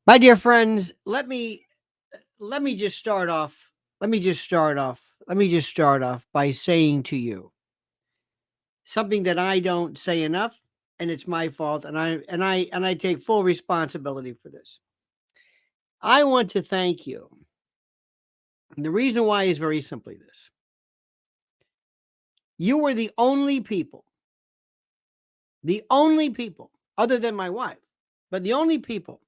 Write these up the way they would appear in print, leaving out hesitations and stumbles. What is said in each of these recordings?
My dear friends, let me just start off. Let me just start off by saying to you something that I don't say enough, and it's my fault, and I take full responsibility for this. I want to thank you. And the reason why is very simply this. You were the only people other than my wife, but the only people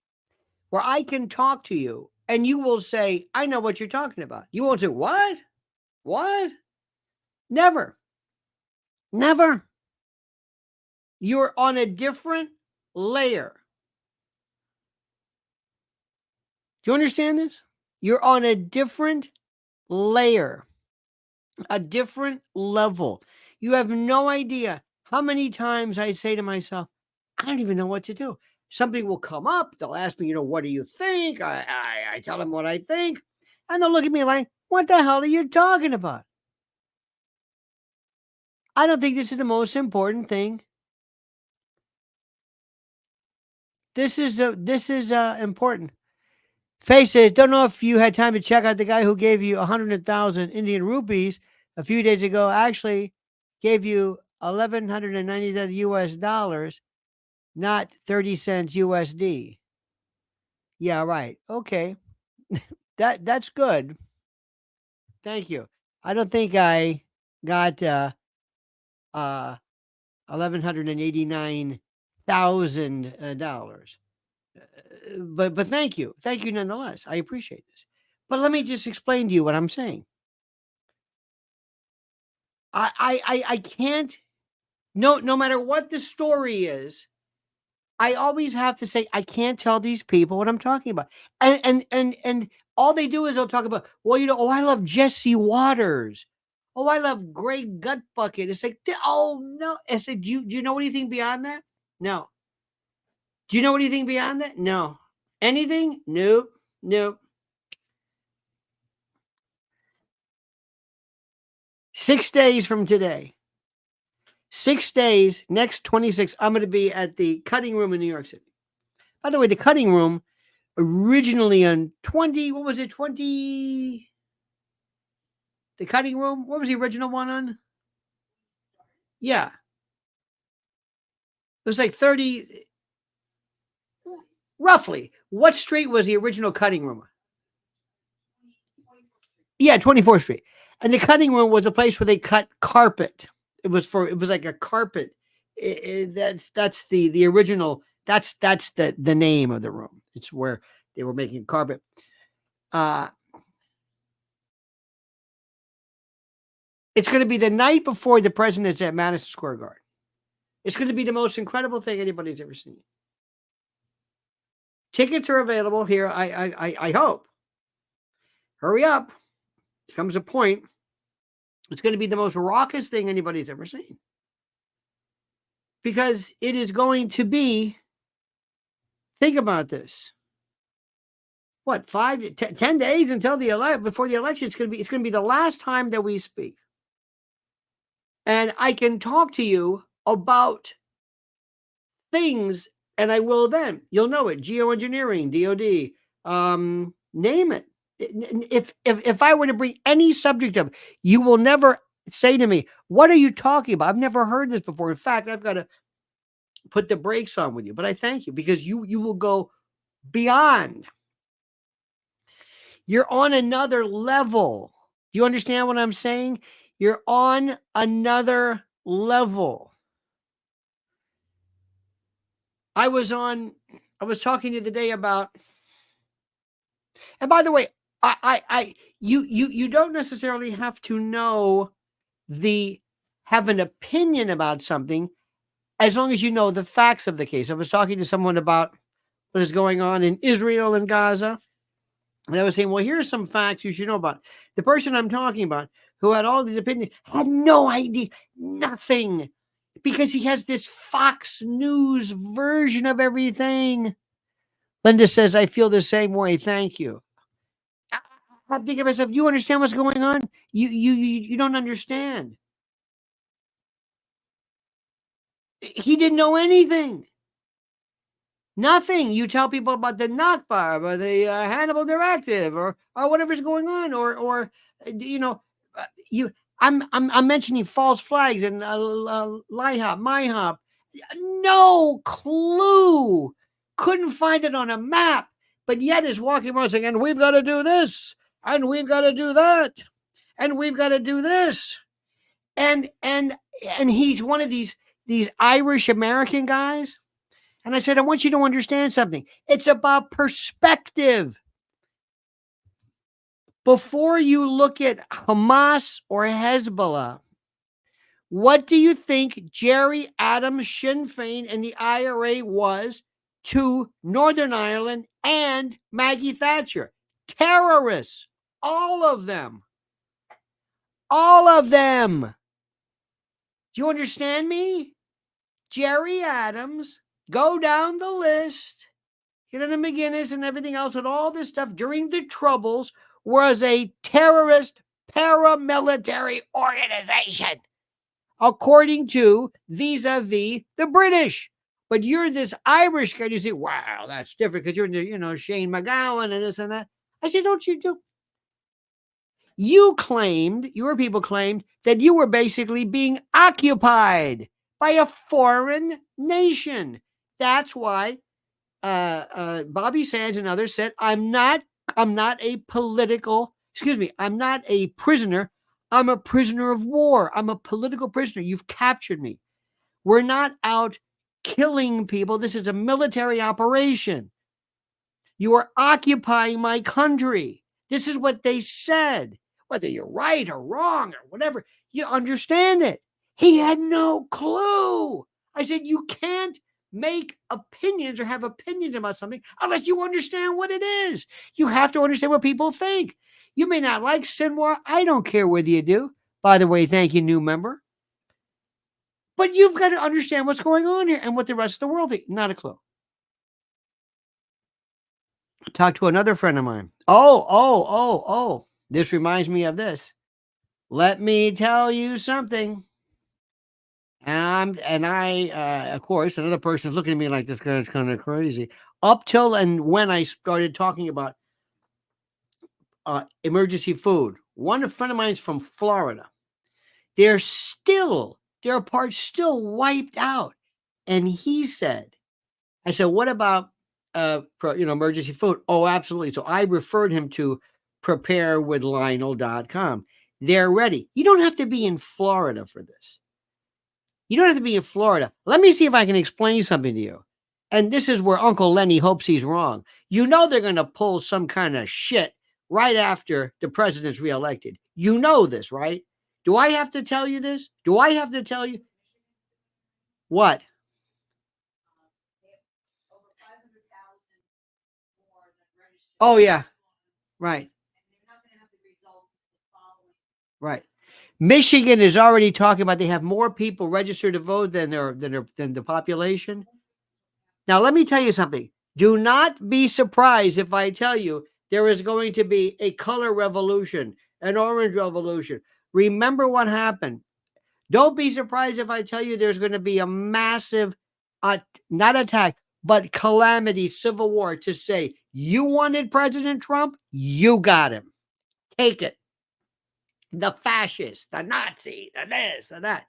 where I can talk to you and you will say, I know what you're talking about. You won't say, what? What? Never. Never. You're on a different layer. Do you understand this? You're on a different layer, a different level. You have no idea how many times I say to myself, I don't even know what to do. Something will come up. They'll ask me, what do you think? I tell them what I think. And they'll look at me like, what the hell are you talking about? I don't think this is the most important thing. This is important. Faye says, don't know if you had time to check out the guy who gave you 100,000 Indian rupees a few days ago. Actually, gave you 1,190 US dollars, not 30 cents USD. Yeah, right. Okay. That's good. Thank you. I don't think I got uh $1,189,000. But thank you nonetheless. I appreciate this. But let me just explain to you what I'm saying. I can't. No matter what the story is, I always have to say I can't tell these people what I'm talking about. And all they do is they'll talk about, well, oh, I love Jesse Waters. Oh, I love Greg Gutbucket. It's like, oh no. I said, do you know anything beyond that? No. Do you know anything beyond that? No. Anything? Nope. Nope. 6 days from today. 6 days, next 26, I'm going to be at the Cutting Room in New York City. By the way, the Cutting Room originally on 20, what was it? 20, the Cutting Room? What was the original one on? Yeah. It was like 30, roughly. What street was the original Cutting Room? Yeah, 24th Street. And the Cutting Room was a place where they cut carpet. It was like a carpet. That's the original. That's the name of the room. It's where they were making carpet. Uh, it's going to be the night before the president's at Madison Square Garden. It's going to be the most incredible thing anybody's ever seen. Tickets are available here. I hope. Hurry up. There comes a point. It's going to be the most raucous thing anybody's ever seen. Because it is going to be, think about this. What, 10 days until before the election? It's going to be the last time that we speak. And I can talk to you about things, and I will then. You'll know it. Geoengineering, DOD, name it. If I were to bring any subject up, you will never say to me, what are you talking about? I've never heard this before. In fact, I've got to put the brakes on with you. But I thank you because you will go beyond. You're on another level. Do you understand what I'm saying? You're on another level. I was talking the other day about, and by the way, you don't necessarily have to have an opinion about something as long as you know the facts of the case. I was talking to someone about what is going on in Israel and Gaza. And I was saying, well, here are some facts you should know about. The person I'm talking about who had all these opinions had no idea, nothing, because he has this Fox News version of everything. Linda says, I feel the same way. Thank you. I think of myself, you understand what's going on? You don't understand. He didn't know anything. Nothing. You tell people about the Nakba or the Hannibal Directive or whatever's going on, or you know, you. I'm mentioning false flags and LIHOP, MyHop. No clue. Couldn't find it on a map, but yet is walking around saying, "And we've got to do this, and we've got to do that, and we've got to do this," and he's one of these Irish American guys. And I said, I want you to understand something. It's about perspective. Before you look at Hamas or Hezbollah, what do you think Jerry Adams, Sinn Féin, and the IRA was to Northern Ireland and Maggie Thatcher? Terrorists. All of them. All of them. Do you understand me? Jerry Adams, go down the list. The McGinnis and everything else with all this stuff during the Troubles was a terrorist paramilitary organization, according to vis-a-vis the British. But you're this Irish guy, you say, wow, that's different because you're, Shane McGowan and this and that. I said, don't you do? Your people claimed that you were basically being occupied by a foreign nation. That's why Bobby Sands and others said, I'm not a I'm not a prisoner. I'm a prisoner of war. I'm a political prisoner. You've captured me. We're not out killing people. This is a military operation. You are occupying my country. This is what they said. Whether you're right or wrong or whatever, you understand it. He had no clue. I said, you can't make opinions or have opinions about something unless you understand what it is. You have to understand what people think. You may not like Sinwar. I don't care whether you do. By the way, thank you, new member. But you've got to understand what's going on here and what the rest of the world thinks. Not a clue. Talk to another friend of mine. Oh. This reminds me of this. Let me tell you something. And I, of course, another person is looking at me like this guy's kind of crazy. Up till and when I started talking about emergency food, one friend of mine is from Florida. Their parts still wiped out. And he said, I said, what about, emergency food? Oh, absolutely. So I referred him to preparewithlionel.com. They're ready. You don't have to be in Florida for this. You don't have to be in Florida. Let me see if I can explain something to you. And this is where Uncle Lenny hopes he's wrong. They're going to pull some kind of shit right after the president's reelected. You know this, right? Do I have to tell you this? Do I have to tell you? What? Oh, yeah. Right. Right. Michigan is already talking about they have more people registered to vote than the population. Now, let me tell you something. Do not be surprised if I tell you there is going to be a color revolution, an orange revolution. Remember what happened. Don't be surprised if I tell you there's going to be a massive, not attack, but calamity, civil war to say, you wanted President Trump, you got him. Take it. The fascist, the Nazi, the this, the that.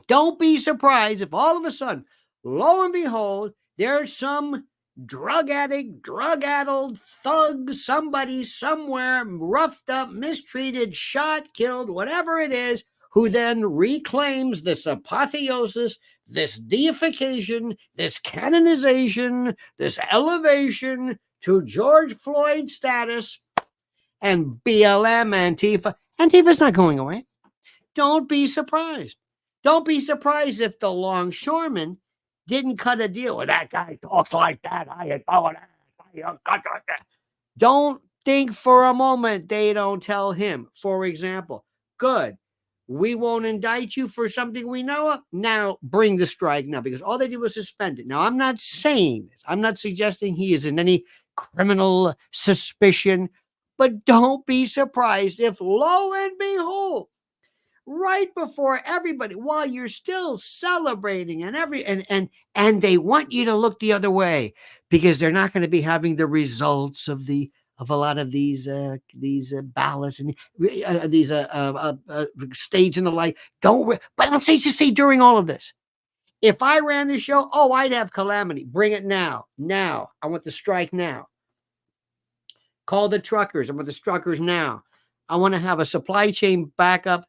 Don't be surprised if all of a sudden, lo and behold, there's some drug addict, drug-addled thug, somebody somewhere, roughed up, mistreated, shot, killed, whatever it is, who then reclaims this apotheosis, this deification, this canonization, this elevation to George Floyd status, and BLM, Antifa. Antifa's not going away. Don't be surprised. Don't be surprised if the longshoreman didn't cut a deal with that guy talks like that. Don't think for a moment they don't tell him, for example, good, we won't indict you for something we know of. Now bring the strike now, because all they did was suspend it. Now, I'm not saying this. I'm not suggesting he is in any criminal suspicion, but don't be surprised if, lo and behold, right before everybody, while you're still celebrating and they want you to look the other way because they're not going to be having the results of a lot of these ballots and these states and the like. But let's say during all of this, if I ran the show, oh, I'd have calamity. Bring it now. Now. I want the strike now. Call the truckers. I want the truckers now. I want to have a supply chain backup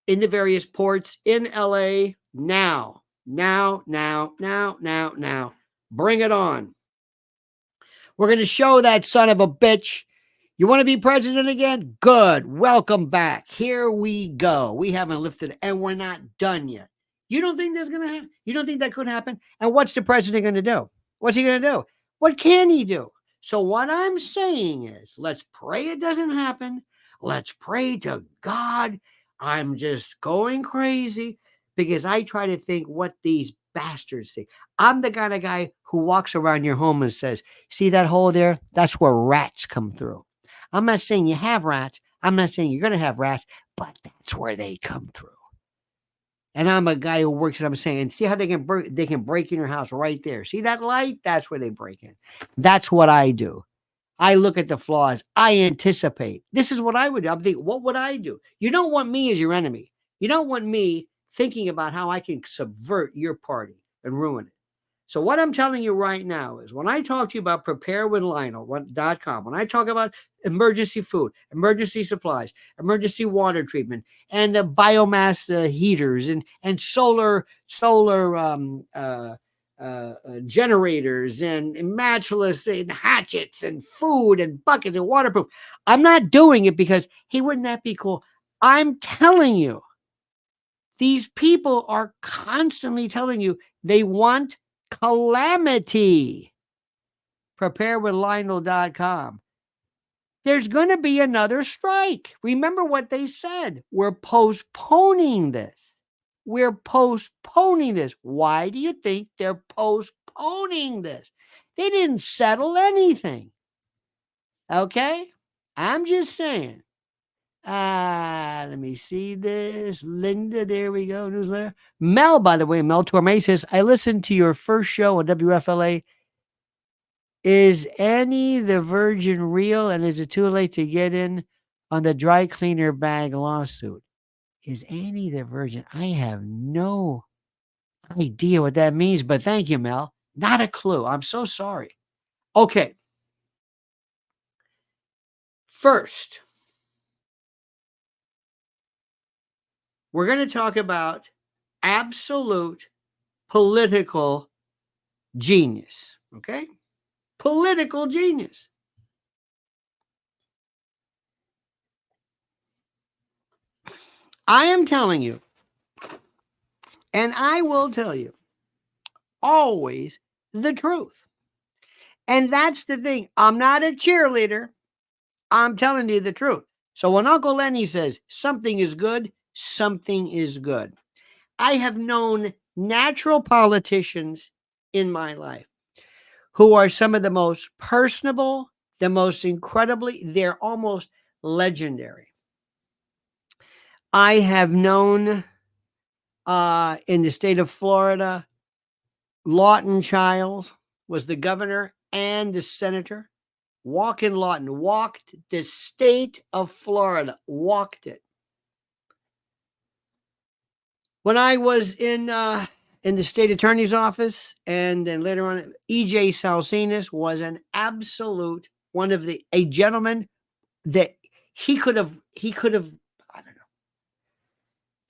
in the various ports in LA now. Now, now, now, now, now. Bring it on. We're going to show that son of a bitch. You want to be president again? Good. Welcome back. Here we go. We haven't lifted and we're not done yet. You don't think that's going to happen? You don't think that could happen? And what's the president going to do? What's he going to do? What can he do? So what I'm saying is, let's pray it doesn't happen. Let's pray to God. I'm just going crazy because I try to think what these bastards think. I'm the kind of guy who walks around your home and says, see that hole there? That's where rats come through. I'm not saying you have rats. I'm not saying you're going to have rats, but that's where they come through. And I'm a guy who works, and I'm saying, see how they can break in your house right there. See that light? That's where they break in. That's what I do. I look at the flaws. I anticipate. This is what I would do. I'm thinking, what would I do? You don't want me as your enemy. You don't want me thinking about how I can subvert your party and ruin it. So what I'm telling you right now is when I talk to you about preparewithlionel.com, when I talk about emergency food, emergency supplies, emergency water treatment, and the biomass heaters and solar generators and matchless and hatchets and food and buckets and waterproof. I'm not doing it because, hey, wouldn't that be cool? I'm telling you, these people are constantly telling you they want calamity. Preparewithlionel.com. There's going to be another strike. Remember what they said. We're postponing this. We're postponing this. Why do you think they're postponing this? They didn't settle anything. Okay? I'm just saying. Let me see this. Linda, there we go. Newsletter. Mel, by the way, Mel Torme says, I listened to your first show on WFLA. Is Annie the Virgin real? And is it too late to get in on the dry cleaner bag lawsuit? Is Annie the Virgin? I have no idea what that means, but thank you, Mel. Not a clue. I'm so sorry. Okay. First, we're going to talk about absolute political genius. Okay? Political genius. I am telling you, and I will tell you, always the truth. And that's the thing. I'm not a cheerleader. I'm telling you the truth. So when Uncle Lenny says something is good, something is good. I have known natural politicians in my life who are some of the most personable, the most incredibly, they're almost legendary. I have known in the state of Florida, Lawton Childs was the governor and the senator. Walk-in Lawton walked the state of Florida, walked it. When I was in the state attorney's office, and then later on, E.J. Salsinas was an absolute a gentleman that he could have, I don't know.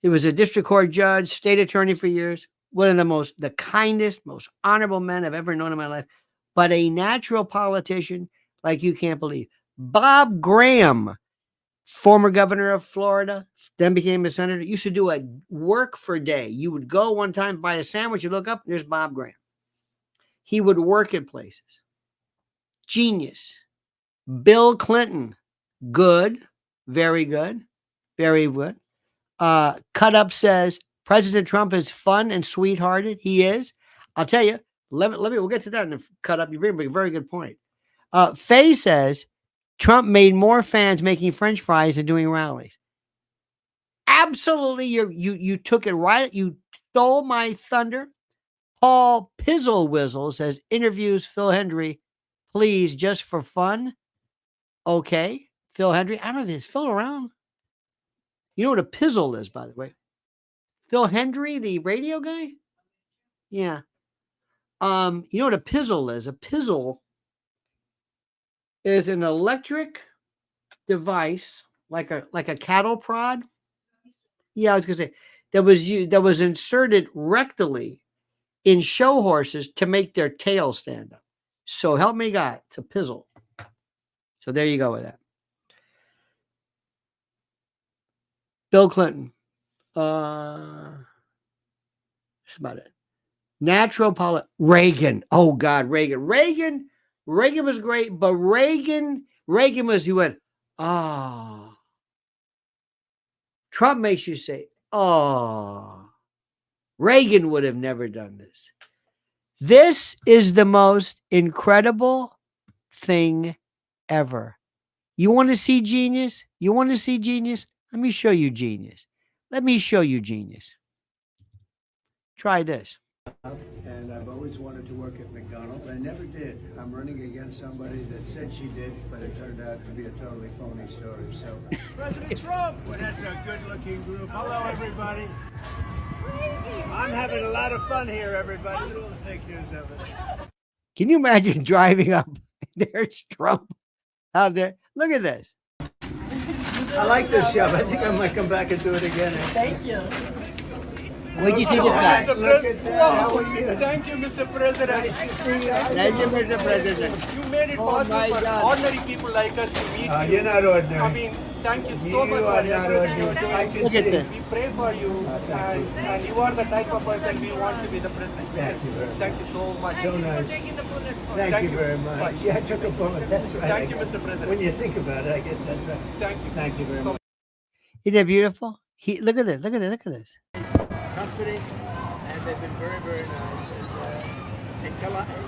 He was a district court judge, state attorney for years, one of the kindest, most honorable men I've ever known in my life, but a natural politician like you can't believe. Bob Graham, former governor of Florida, then became a senator, used to do a work for day. You would go one time, buy a sandwich, you look up, there's Bob Graham. He would work at places. Genius. Bill Clinton, good, very good, very good. Cut Up says President Trump is fun and sweethearted. He is. I'll tell you. We'll get to that in the Cut Up. You bring a very good point. Faye says Trump made more fans making French fries and doing rallies. Absolutely, you took it right. You stole my thunder. Paul Pizzle Whizzle says interviews Phil Hendry, please, just for fun. Okay, Phil Hendry. I don't know if he's Phil around. You know what a pizzle is, by the way. Phil Hendry, the radio guy. Yeah. You know what a pizzle is? A pizzle is an electric device like a cattle prod. Yeah, I was gonna say that was inserted rectally in show horses to make their tail stand up. So help me God, it's a pizzle. So there you go with that. Bill Clinton. That's about it. Natural Reagan. Oh God, Reagan. Reagan was great, but Reagan was, he went, oh. Trump makes you say, oh. Reagan would have never done this. This is the most incredible thing ever. You want to see genius? You want to see genius? Let me show you genius. Let me show you genius. Try this. And I've always wanted to work at McDonald's. I never did. I'm running against somebody that said she did, but it turned out to be a totally phony story. So, President Trump! Well, that's a good-looking group. Hello, everybody. Crazy. I'm having a lot of fun here, everybody. Look at all the fake news of it. Can you imagine driving up? There's Trump out there. Look at this. I like this show. I think I might come back and do it again. Thank you. Where'd you see this guy? Look at that. How are you? Thank you, Mr. President. Nice to see you. Thank you, Mr. President. You made it possible for ordinary people like us to meet you. You're not ordinary. I mean, thank you so much You for are not everything you're ordinary. I doing. can Look at see. this. We pray for you, and you are the type of person we want to be the president. Thank you very much. Thank you so much. So nice. Thank you very much. Yeah, I took a bullet. That's right. Thank you, Mr. President. When you think about it, I guess that's right. Thank you. Thank you very much. Isn't that beautiful? Look at this. Look at this. Look at this. Company, and they've been very, very nice. And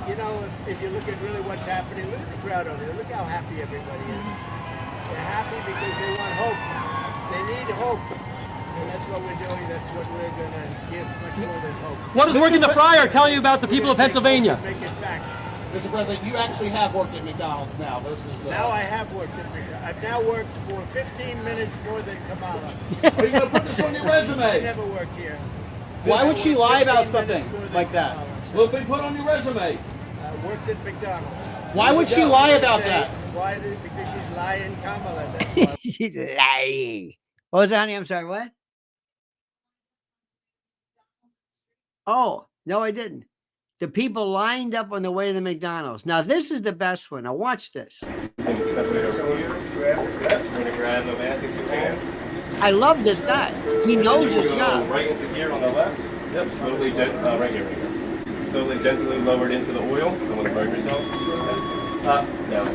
you know, if you look at really what's happening, look at the crowd over there. Look how happy everybody is. They're happy because they want hope. They need hope. And that's what we're doing. That's what we're going to give much more than hope. What does working the fryer tell you about the people of Pennsylvania? Make it fact. Mr. President, you actually have worked at McDonald's now versus... Now I have worked at McDonald's. I've now worked for 15 minutes more than Kamala. Are you going to put this on your I resume? never worked here. Why would she lie about 15 minutes something more than like that? Kamala, so Will it be put on your resume? I worked at McDonald's. Why would she lie about that? Why? Because she's lying, Kamala. That's why. She's lying. What was that, honey? I'm sorry. What? Oh, no, I didn't. The people lined up on the way to the McDonald's. Now, this is the best one. Now, watch this. Step it over here. We're going to grab the mask in 2 hands. I love this guy. He knows his Go job. right into gear on the left. Yep, slowly, right here. Slowly, gently lowered into the oil. Don't want to burn yourself. Up, down.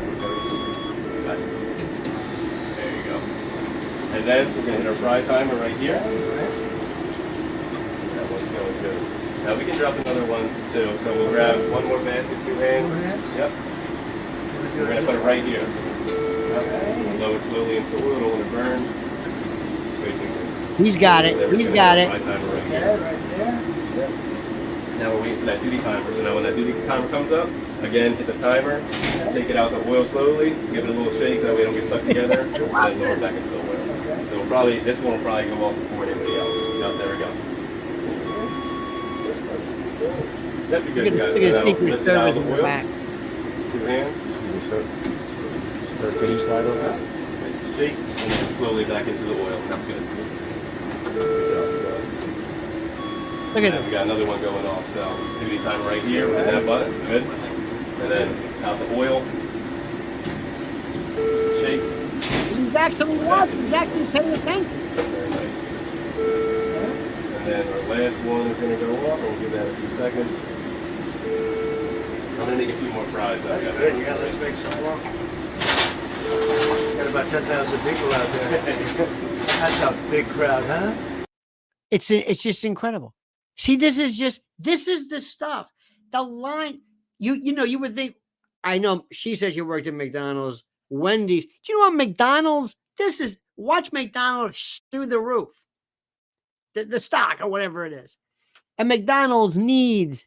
Gotcha. There you go. And then we're going to hit our fry timer right here. That one's going good. Now we can drop another one too. So we'll grab one more mask in 2 hands. Yep. We're going to put it right here. Okay. Lower it slowly into the oil. Don't want to burn. He's got it. He's got it. Right there. Yep. Now we're waiting for that duty timer. So now when that duty timer comes up, again, hit the timer, take it out the oil slowly, give it a little shake so that way it don't get stuck together, and then lower it back into the oil. So we'll probably, this one will probably go off before anybody else. Yep, there we go. Yep, you're good, guys. Look at Now, Secret lift it out Service of in the the oil. back. 2 hands. Sir, can you slide over that? Shake, and then slowly back into the oil. That's good. Look at And we got another one going off. So duty time right here with that button. Good. And then out the oil. Shake. He's actually watching. He's actually paying attention. Very nice. And then our last one is going to go off. We'll give that a few seconds. I'm going to make a few more fries. That's good. You got, let's make some more. Got about 10,000 people out there. That's a big crowd, huh? It's just incredible. See, this is the stuff. The line, you know, you would think, I know she says you worked at McDonald's, Wendy's. Do you know what McDonald's? Watch McDonald's through the roof. the stock or whatever it is. And McDonald's needs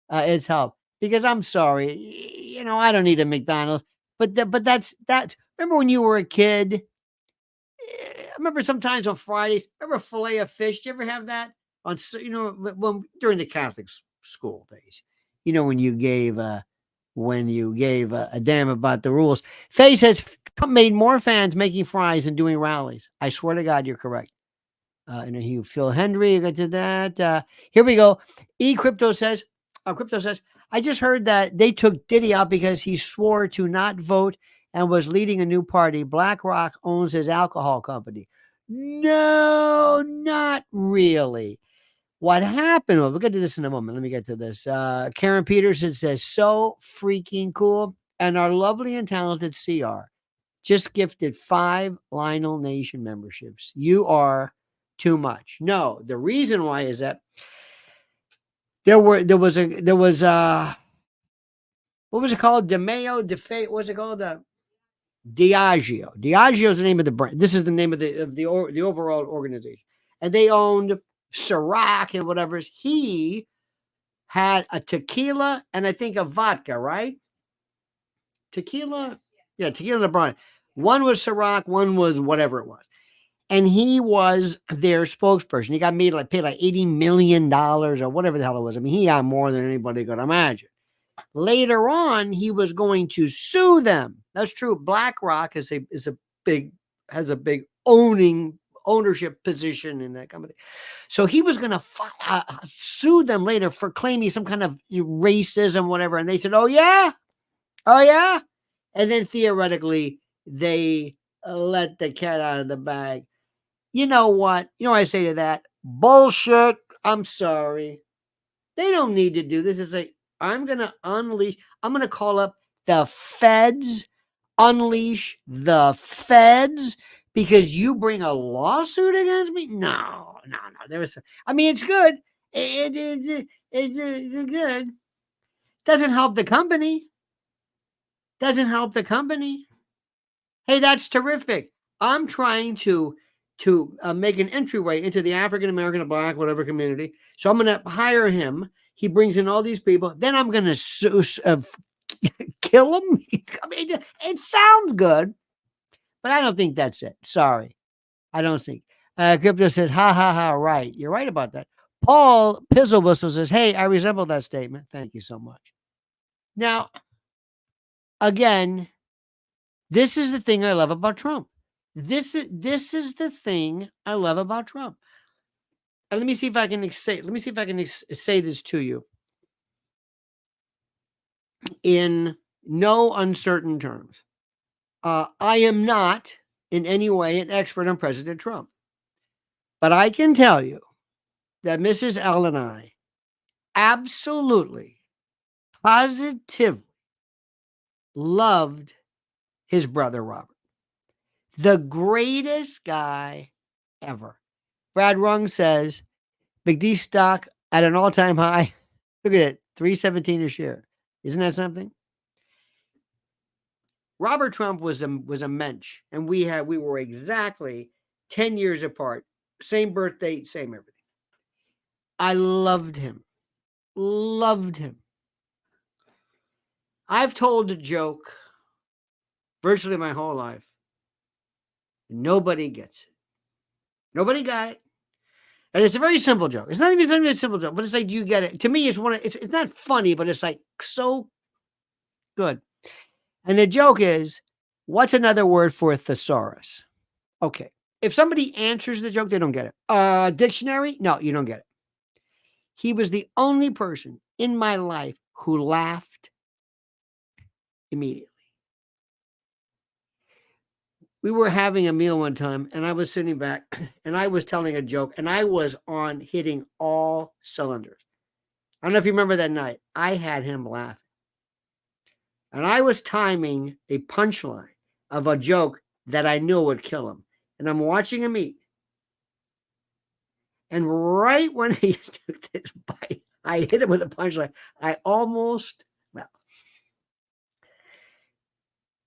its help, because I'm sorry, I don't need a McDonald's, but that's. Remember when you were a kid? I remember sometimes on Fridays. Remember fillet of fish? Did you ever have that on? During the Catholic school days, when you gave a damn about the rules. Faye says Trump made more fans making fries than doing rallies. I swear to God, you're correct. And Phil Hendry got to that. Here we go. Crypto says, I just heard that they took Diddy out because he swore to not vote and was leading a new party. BlackRock owns his alcohol company. No, not really. What happened? Well, we'll get to this in a moment. Let me get to this. Karen Peterson says, so freaking cool. And our lovely and talented CR just gifted 5 Lionel Nation memberships. You are too much. No, the reason why is that there was what was it called? What was it called? Diageo. Diageo is the name of the brand. This is the name of the overall organization. And they owned Ciroc and whatever. He had a tequila and I think a vodka, right? Tequila. Yeah, tequila and a brand. One was Ciroc, one was whatever it was. And he was their spokesperson. He got paid like $80 million or whatever the hell it was. I mean, he got more than anybody could imagine. Later on, he was going to sue them. That's true. BlackRock has a big ownership position in that company. So he was going to sue them later for claiming some kind of racism, whatever. And they said, oh yeah. And then theoretically, they let the cat out of the bag. You know what? You know what I say to that? Bullshit. I'm sorry. They don't need to do this. It's like, I'm going to call up the feds, unleash the feds because you bring a lawsuit against me? No. It's good. It's good. Doesn't help the company. Hey, that's terrific. I'm trying to make an entryway into the African American, Black, whatever community. So I'm going to hire him. He brings in all these people. Then I'm going to kill him. I mean, it sounds good, but I don't think that's it. Sorry. I don't think. Crypto says, ha, ha, ha, right. You're right about that. Paul Pizzlewhistle says, hey, I resemble that statement. Thank you so much. Now, again, this is the thing I love about Trump. This is the thing I love about Trump. And let me see if I can say this to you in no uncertain terms. I am not in any way an expert on President Trump, but I can tell you that Mrs. L and I absolutely, positively loved his brother Robert. The greatest guy ever. Brad Rung says, McD stock at an all-time high. Look at it, $3.17 a share. Isn't that something? Robert Trump was a mensch, and we were exactly 10 years apart. Same birthday, same everything. I loved him. I've told a joke virtually my whole life. Nobody gets it. Nobody got it. And it's a very simple joke. It's not even a simple joke, but it's like, you get it. To me, it's not funny, but it's like so good. And the joke is, what's another word for a thesaurus? Okay. If somebody answers the joke, they don't get it. Dictionary? No, you don't get it. He was the only person in my life who laughed immediately. We were having a meal one time, and I was sitting back, and I was telling a joke, and I was on hitting all cylinders. I don't know if you remember that night. I had him laughing. And I was timing a punchline of a joke that I knew would kill him. And I'm watching him eat. And right when he took this bite, I hit him with a punchline.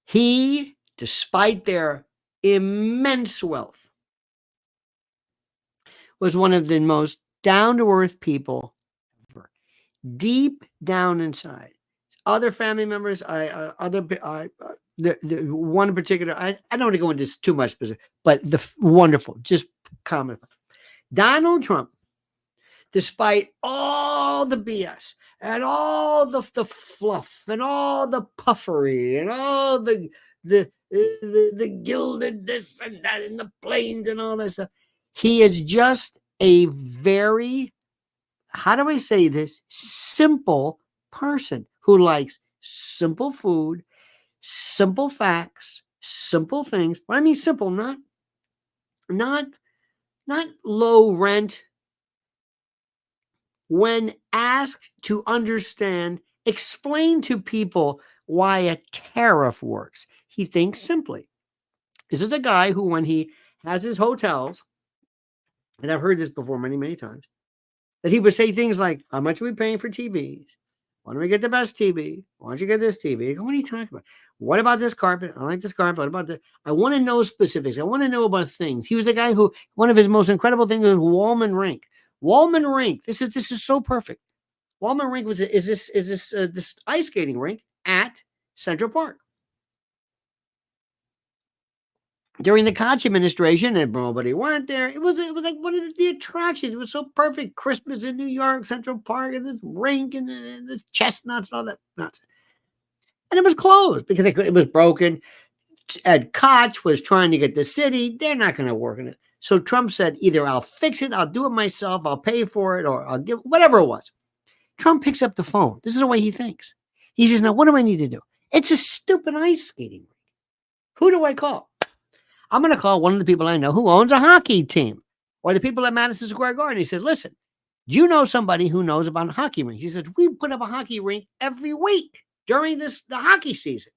He, despite their immense wealth, was one of the most down-to-earth people ever, deep down inside. Other family members, the one in particular, I don't want to go into too much specific, but wonderful, just comment. Donald Trump, despite all the BS and all the fluff and all the puffery and all the gilded this and that and the planes and all that stuff, he is just a very, how do I say this, simple person who likes simple food, simple facts, simple things. What I mean simple, not low rent. When asked to understand, explain to people why a tariff works, he thinks simply. This is a guy who, when he has his hotels, and I've heard this before many, many times, that he would say things like, how much are we paying for TVs? Why don't we get the best TV? Why don't you get this TV? What are you talking about? What about this carpet? I like this carpet. What about this? I want to know specifics. I want to know about things. He was the guy who, one of his most incredible things was Wallman Rink. Wallman Rink. This is so perfect. Wallman Rink is this ice skating rink at Central Park. During the Koch administration, and nobody went there. It was like one of the attractions. It was so perfect. Christmas in New York, Central Park, and this rink, and this chestnuts, and all that nonsense. And it was closed because it was broken. Ed Koch was trying to get the city. They're not going to work in it. So Trump said, either I'll fix it, I'll do it myself, I'll pay for it, or I'll give whatever it was. Trump picks up the phone. This is the way he thinks. He says, now what do I need to do? It's a stupid ice skating rink. Who do I call? I'm going to call one of the people I know who owns a hockey team, or the people at Madison Square Garden. He said, listen, do you know somebody who knows about hockey rinks? He said, we put up a hockey rink every week during the hockey season.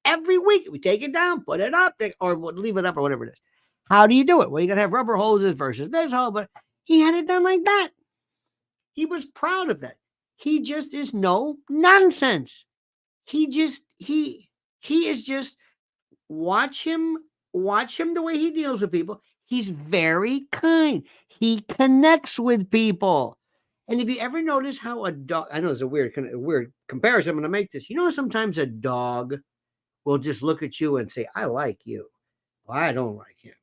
Every week. We take it down, put it up, or leave it up, or whatever it is. How do you do it? Well, you got to have rubber hoses versus this whole, but he had it done like that. He was proud of that. He just is no nonsense. He is just, watch him the way he deals with people. He's very kind. He connects with people. And if you ever notice how a dog, I know it's a weird comparison, I'm going to make this. You know, sometimes a dog will just look at you and say, I like you. Well, I don't like him.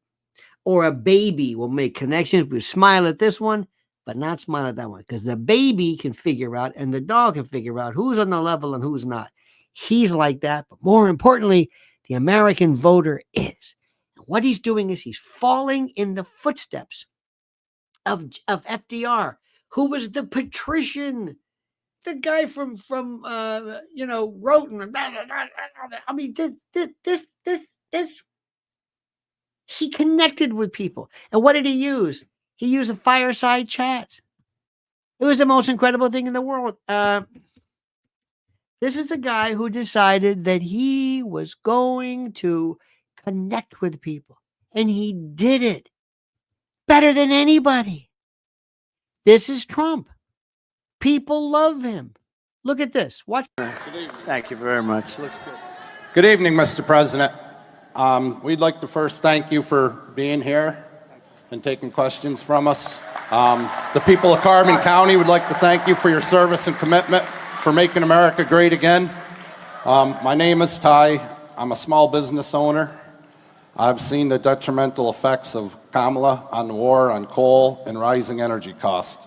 Or a baby will make connections. We smile at this one, but not smile at that one, because the baby can figure out and the dog can figure out who's on the level and who's not. He's like that. But more importantly, the American voter is. And what he's doing is he's falling in the footsteps of FDR, who was the patrician, the guy from Roten. I mean, this. He connected with people. And what did he use? He used a fireside chat. It was the most incredible thing in the world. This is a guy who decided that he was going to connect with people. And he did it better than anybody. This is Trump. People love him. Look at this. Watch. Thank you very much. Looks good. Good evening, Mr. President. We'd like to first thank you for being here and taking questions from us. The people of Carbon County would like to thank you for your service and commitment for making America great again. My name is Ty. I'm a small business owner. I've seen the detrimental effects of Kamala on the war on coal and rising energy costs.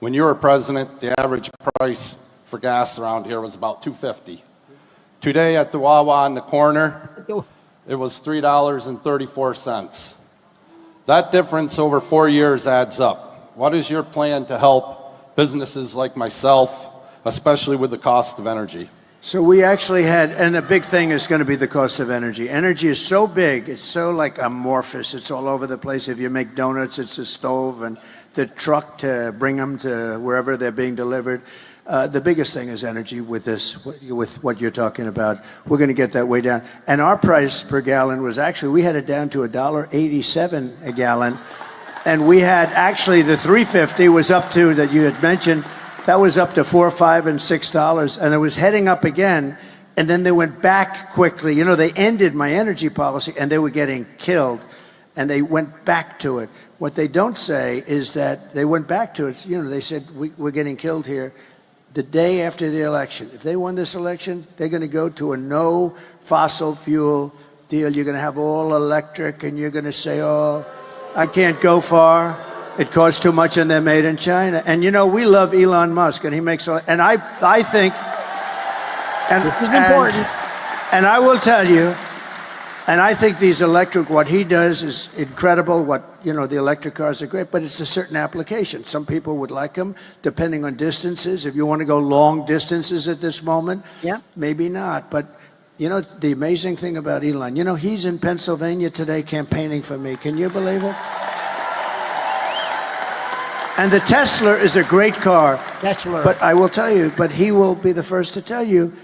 When you were president, the average price for gas around here was about $2.50. Today at the Wawa on the corner, it was $3.34. That difference over 4 years adds up. What is your plan to help businesses like myself, especially with the cost of energy? So we actually had, and the big thing is going to be the cost of energy. Energy is so big, it's so like amorphous, it's all over the place. If you make donuts, it's a stove and the truck to bring them to wherever they're being delivered. The biggest thing is energy with this, with what you're talking about. We're going to get that way down. And our price per gallon was actually, we had it down to $1.87 a gallon. And we had actually the $3.50 was up to, that you had mentioned, that was up to $4, $5, and $6. And it was heading up again. And then they went back quickly. You know, they ended my energy policy and they were getting killed. and they went back to it. What they don't say is that they went back to it. You know, they said, we're getting killed here the day after the election. If they won this election, they're going to go to a no fossil fuel deal. You're going to have all electric, and you're going to say, oh, I can't go far. It costs too much, and they're made in China. And, you know, we love Elon Musk, and he makes a, and I think, and, this is important. And I will tell you, and I think these electric, what he does is incredible. What, you know, the electric cars are great, but it's a certain application. Some people would like them, depending on distances. If you want to go long distances at this moment, yeah, maybe not. But, you know, the amazing thing about Elon, you know, he's in Pennsylvania today campaigning for me. Can you believe it? And the Tesla is a great car. Tesla. But I will tell you, but he will be the first to tell you,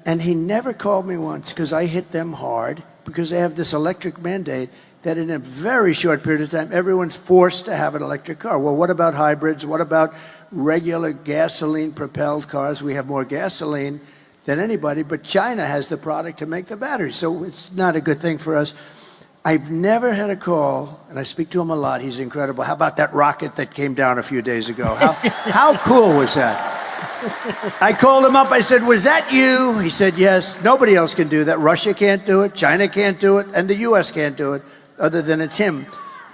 and he never called me once because I hit them hard, because they have this electric mandate that in a very short period of time, everyone's forced to have an electric car. Well, what about hybrids? What about regular gasoline-propelled cars? We have more gasoline than anybody, but China has the product to make the batteries, so it's not a good thing for us. I've never had a call, and I speak to him a lot. He's incredible. How about that rocket that came down a few days ago? How cool was that? I called him up. I said, was that you? He said, yes. Nobody else can do that. Russia can't do it. China can't do it. And the U.S. can't do it, other than it's him.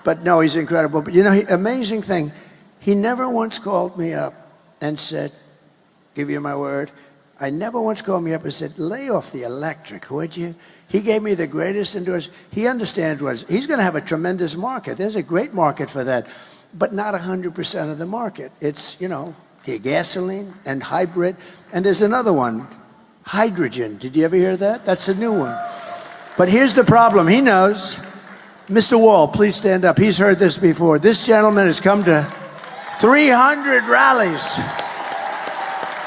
But no, he's incredible. But, you know, amazing thing, he never once called me up and said, give you my word, I never once called me up and said, lay off the electric, would you? He gave me the greatest endorsement. He understands what he's going to have a tremendous market. There's a great market for that, but not 100% of the market. It's, you know, gasoline and hybrid. And there's another one, hydrogen. Did you ever hear that? That's a new one. But here's the problem. He knows. Mr. Wall, please stand up. He's heard this before. This gentleman has come to 300 rallies.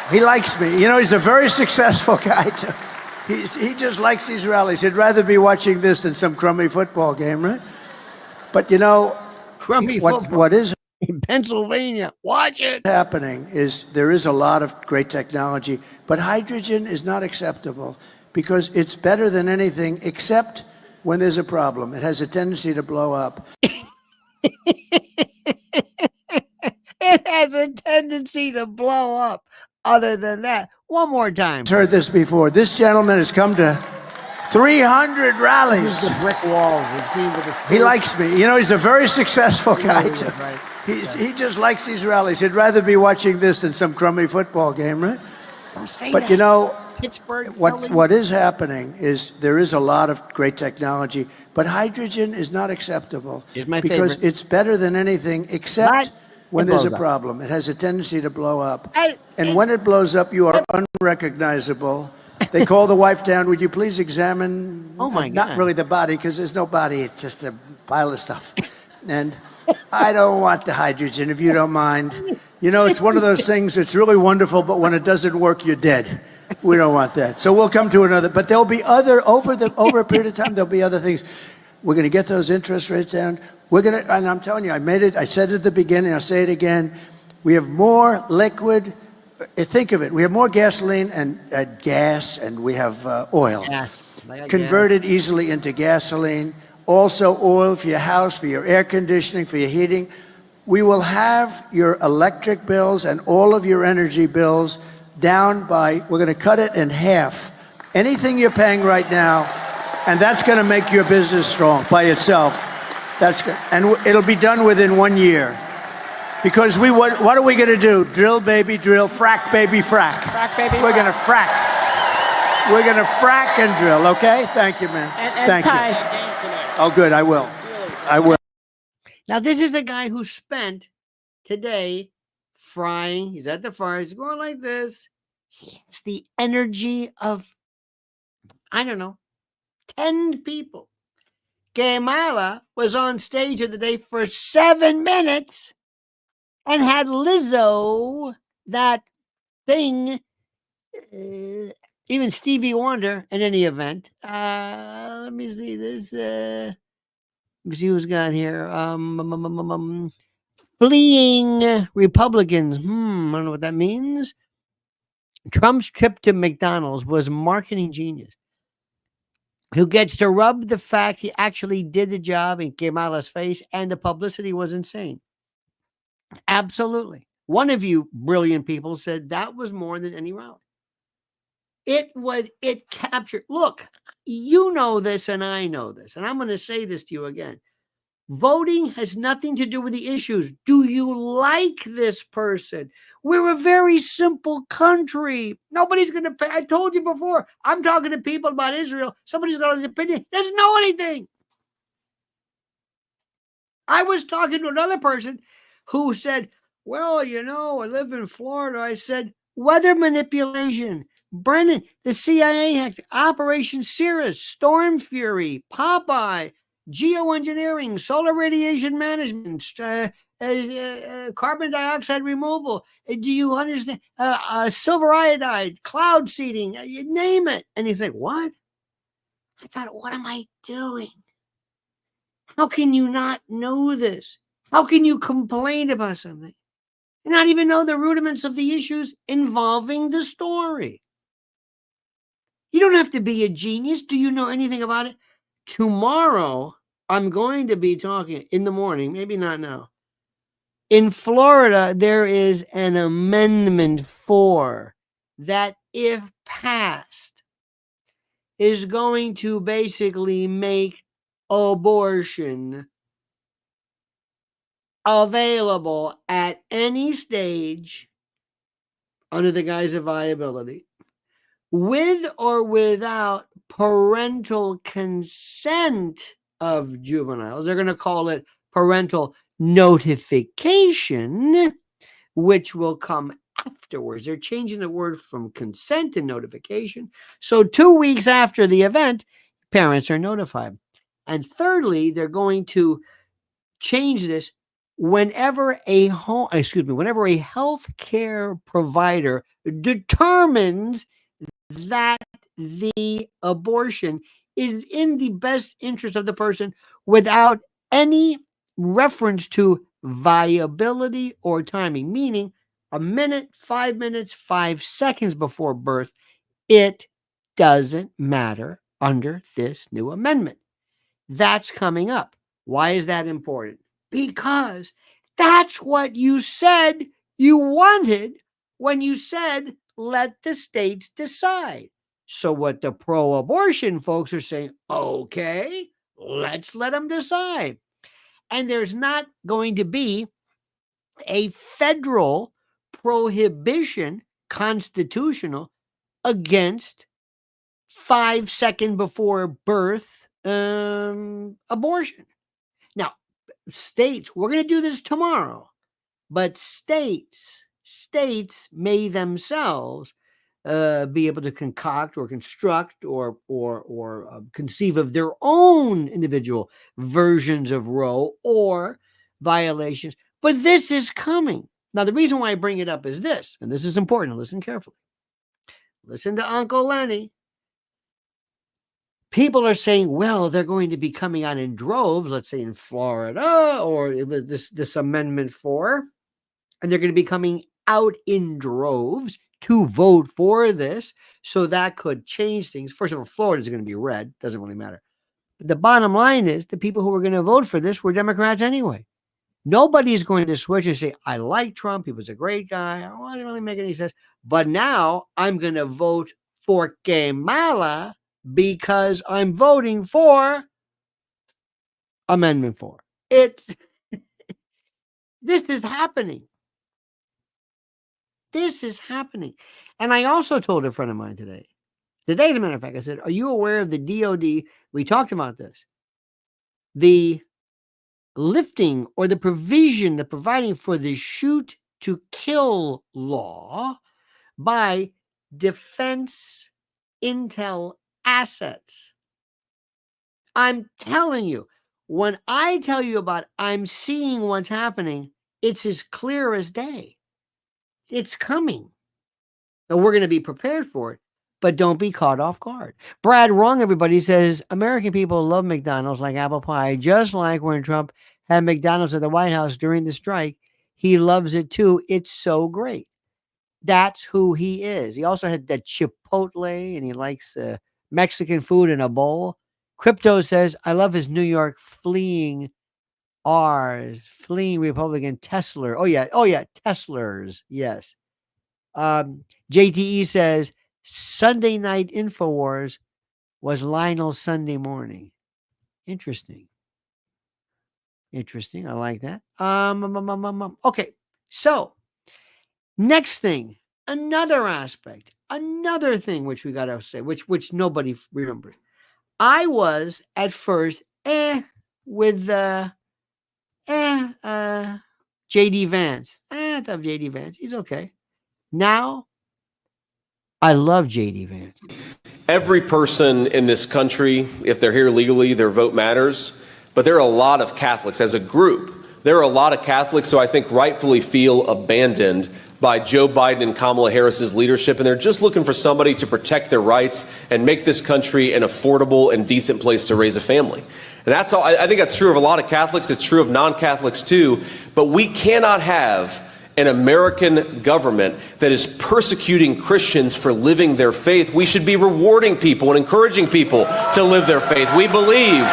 He likes me. You know, he's a very successful guy, too. He just likes these rallies. He'd rather be watching this than some crummy football game, right? But, you know, what is in Pennsylvania, watch it. Happening is there is a lot of great technology, but hydrogen is not acceptable because it's better than anything except when there's a problem. It has a tendency to blow up. It has a tendency to blow up. Other than that, one more time. Heard this before. This gentleman has come to 300 rallies. The brick walls. He likes me. You know, he's a very successful guy, too. Right. He just likes these rallies. He'd rather be watching this than some crummy football game, right? Don't say but, that. you know, Pittsburgh, what is happening is there is a lot of great technology, but hydrogen is not acceptable. It's my because favorite. It's better than anything except when there's a problem. It has a tendency to blow up. And when it blows up, you are unrecognizable. They call the wife down. Would you please examine? Oh, my God. Not really the body, because there's no body. It's just a pile of stuff. And I don't want the hydrogen, if you don't mind. You know, it's one of those things that's really wonderful, but when it doesn't work, you're dead. We don't want that. So we'll come to another. But there'll be other, over a period of time, there'll be other things. We're going to get those interest rates down. We're going to, and I'm telling you, I said it at the beginning, I'll say it again. We have more liquid, think of it, we have more gasoline and gas, and we have oil. Gas. Converted easily into gasoline. Also oil for your house, for your air conditioning, for your heating. We will have your electric bills and all of your energy bills down by, we're going to cut it in half. Anything you're paying right now, and that's going to make your business strong by itself. That's good. And it'll be done within 1 year. Because what are we going to do? Drill, baby, drill. Frack, baby, frack. Frack, baby, We're going to frack. We're going to frack and drill, okay? Thank you, man. And Thank you. Oh, good. I will. I will. Now, this is the guy who spent today frying. He's at the fire. He's going like this. It's the energy of, I don't know, 10 people. Kamala was on stage of the day for 7 minutes and had Lizzo, that thing, even Stevie Wonder in any event. Let me see this. Let me see who's got here. Fleeing Republicans. I don't know what that means. Trump's trip to McDonald's was marketing genius. who gets to rub the fact he actually did the job in Kamala's face, and the publicity was insane. Absolutely. One of you brilliant people said that was more than any round. It captured. Look, you know this and I know this, and I'm going to say this to you again. Voting has nothing to do with the issues. Do you like this person? We're a very simple country. Nobody's going to pay. I told you before, I'm talking to people about Israel. Somebody's got an opinion. Doesn't know anything. I was talking to another person who said, well, you know, I live in Florida. I said, weather manipulation. Brennan, the CIA hacked Operation Cirrus, Storm Fury, Popeye, geoengineering, solar radiation management, carbon dioxide removal. Do you understand? Silver iodide, cloud seeding, you name it. And he's like, what? I thought, what am I doing? How can you not know this? How can you complain about something and not even know the rudiments of the issues involving the story? You don't have to be a genius. Do you know anything about it? Tomorrow, I'm going to be talking in the morning, maybe not now. In Florida, there is an amendment 4 that, if passed, is going to basically make abortion available at any stage under the guise of viability, with or without parental consent of juveniles. They're going to call it parental notification, which will come afterwards. They're changing the word from consent to notification. So 2 weeks after the event, parents are notified. And thirdly, they're going to change this whenever a healthcare provider determines that the abortion is in the best interest of the person without any reference to viability or timing, meaning a minute, 5 minutes, 5 seconds before birth, it doesn't matter under this new amendment. That's coming up. Why is that important? Because that's what you said you wanted when you said, let the states decide. So what the pro-abortion folks are saying, okay, let's let them decide. And there's not going to be a federal prohibition, constitutional, against 5 seconds before birth abortion. Now, states, we're going to do this tomorrow, but states may themselves be able to concoct or construct or conceive of their own individual versions of Roe or violations. But this is coming. Now, the reason why I bring it up is this, and this is important. Listen carefully. Listen to Uncle Lenny. People are saying, well, they're going to be coming out in droves, let's say in Florida, or this Amendment 4, and they're going to be coming out in droves to vote for this. So that could change things. First of all, Florida is going to be red. Doesn't really matter. But the bottom line is the people who were going to vote for this were Democrats anyway. Nobody's going to switch and say, I like Trump. He was a great guy. Oh, I didn't really make any sense. But now I'm going to vote for Kamala because I'm voting for Amendment 4. This is happening. This is happening. And I also told a friend of mine today, as a matter of fact, I said, are you aware of the DOD? We talked about this. The lifting or the providing for the shoot to kill law by defense intel assets. I'm telling you, when I tell you about I'm seeing what's happening, it's as clear as day. It's coming. And we're going to be prepared for it, but don't be caught off guard. Brad Wrong, everybody, says American people love McDonald's like apple pie, just like when Trump had McDonald's at the White House during the strike. He loves it too. It's so great. That's who he is. He also had that Chipotle, and he likes Mexican food in a bowl. Crypto says, I love his New York fleeing Republican Tesla. Oh yeah, Teslers. Yes. JTE says Sunday night InfoWars was Lionel's Sunday morning. Interesting. I like that. Okay. So next thing, another aspect, another thing which we gotta say, which nobody remembers. I was at first with JD Vance. I thought JD Vance. He's okay. Now I love JD Vance. Every person in this country, if they're here legally, their vote matters. But there are a lot of Catholics as a group. There are a lot of Catholics who I think rightfully feel abandoned by Joe Biden and Kamala Harris's leadership, and they're just looking for somebody to protect their rights and make this country an affordable and decent place to raise a family. And that's all. I think that's true of a lot of Catholics. It's true of non-Catholics too. But we cannot have an American government that is persecuting Christians for living their faith. We should be rewarding people and encouraging people to live their faith. We believe.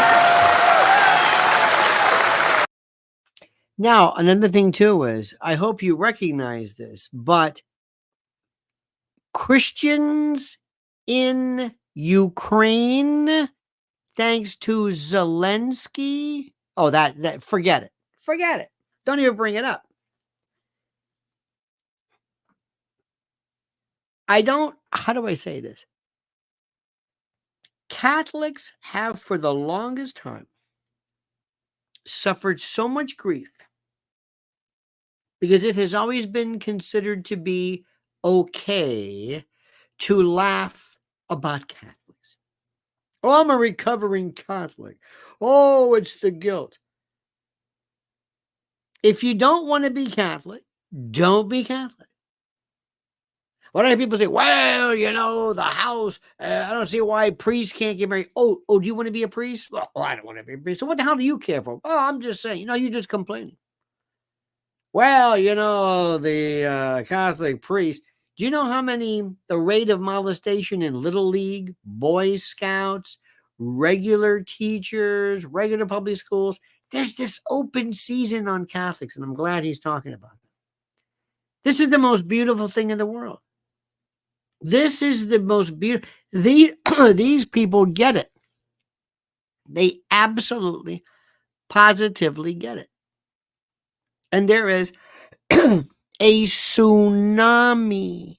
Now, another thing too is, I hope you recognize this, but Christians in Ukraine, thanks to Zelensky, that forget it. Don't even bring it up. How do I say this? Catholics have for the longest time suffered so much grief because it has always been considered to be okay to laugh about Catholics. Oh, I'm a recovering Catholic. Oh, it's the guilt. If you don't want to be Catholic, don't be Catholic. What do people say? Well, the house, I don't see why priests can't get married. Oh, do you want to be a priest? Well, I don't want to be a priest. So what the hell do you care for? Oh, I'm just saying, you're just complaining. Well, the Catholic priest, do you know how the rate of molestation in Little League, Boy Scouts, regular teachers, regular public schools? There's this open season on Catholics, and I'm glad he's talking about it. This is the most beautiful thing in the world. This is the most beautiful. These people get it. They absolutely, positively get it. And there is a tsunami.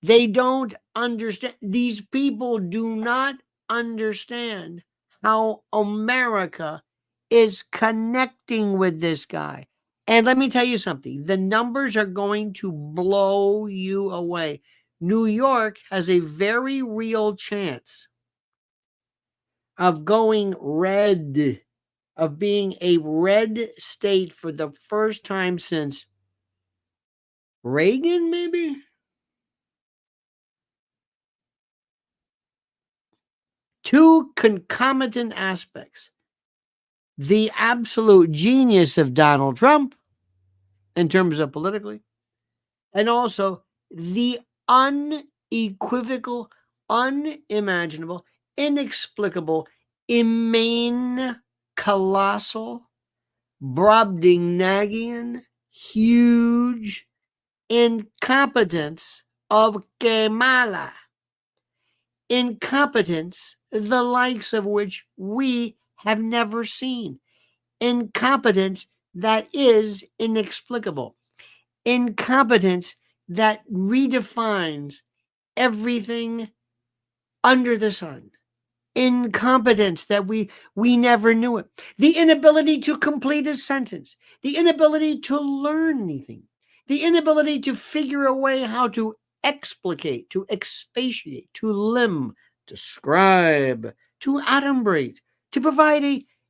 They don't understand. These people do not understand how America is connecting with this guy. And let me tell you something. The numbers are going to blow you away. New York has a very real chance of going red, of being a red state for the first time since Reagan, maybe? Two concomitant aspects. The absolute genius of Donald Trump in terms of politically, and also the unequivocal, unimaginable, inexplicable, immane, colossal, Brobdingnagian, huge incompetence of Kamala. Incompetence, the likes of which we have never seen. Incompetence that is inexplicable. Incompetence that redefines everything under the sun. Incompetence that we never knew it. The inability to complete a sentence. The inability to learn anything. The inability to figure a way how to explicate, to expatiate, to limn, to scribe, to adumbrate, to provide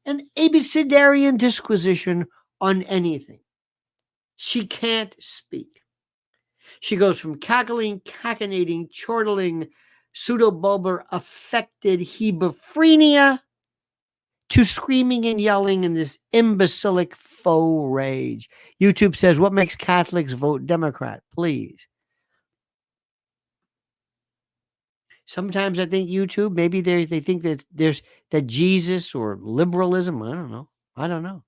an abecedarian disquisition on anything. She can't speak. She goes from cackling, cachinnating, chortling, pseudobulbar affected hebephrenia to screaming and yelling in this imbecilic faux rage. YouTube says, what makes Catholics vote Democrat? Please. Sometimes I think YouTube, maybe they think that Jesus or liberalism. I don't know. I don't know.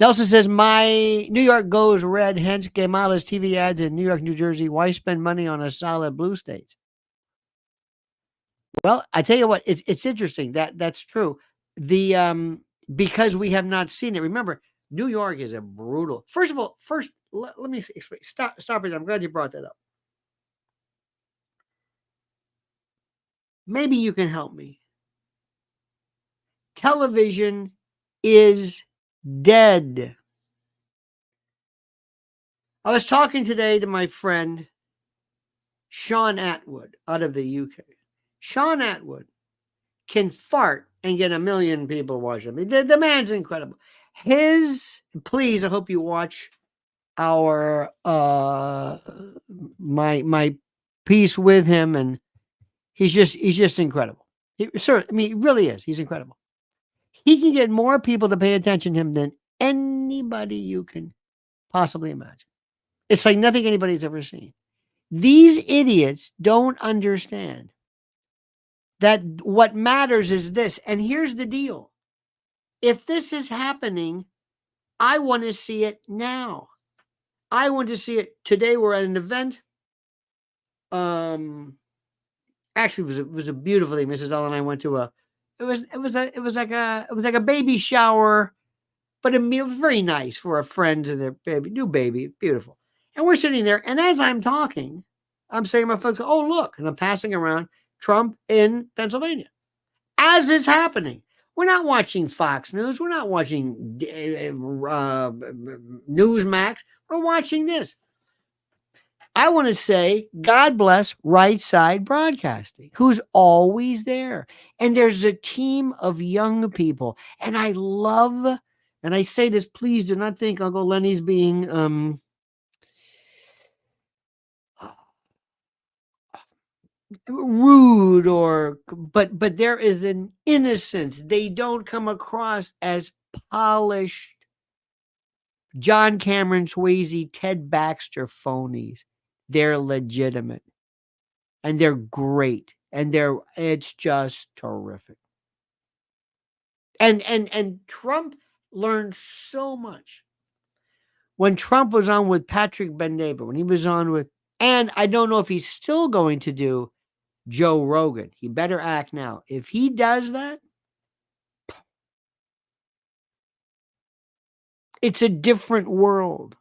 Nelson says, my New York goes red, hence Kamala's TV ads in New York, New Jersey. Why spend money on a solid blue state? Well, I tell you what, it's interesting. That's true. The because we have not seen it. Remember, New York is a brutal. First of all, let me explain. Stop it. I'm glad you brought that up. Maybe you can help me. Television is dead. I was talking today to my friend Sean Atwood out of the UK. Sean Atwood can fart and get 1 million people watching him. The man's incredible. Please, I hope you watch our my piece with him, and he's just incredible. He really is. He's incredible. He can get more people to pay attention to him than anybody you can possibly imagine. It's like nothing anybody's ever seen. These idiots don't understand that what matters is this. And here's the deal. If this is happening, I want to see it now. I want to see it today. We're at an event. Actually, it was a beautiful thing. Mrs. L and I went to it was like a baby shower, but it was very nice for a friend and their new baby, beautiful. And we're sitting there, and as I'm talking, I'm saying to my folks, "Oh look!" And I'm passing around Trump in Pennsylvania. As it's happening, we're not watching Fox News. We're not watching Newsmax. We're watching this. I want to say, God bless Right Side Broadcasting, who's always there. And there's a team of young people. And I love, and I say this, please do not think Uncle Lenny's being rude but there is an innocence. They don't come across as polished John Cameron Swayze, Ted Baxter phonies. They're legitimate and they're great and it's just terrific. And Trump learned so much when Trump was on with Patrick Ben-David, when he was on with, and I don't know if he's still going to do Joe Rogan. He better act now. If he does that, it's a different world.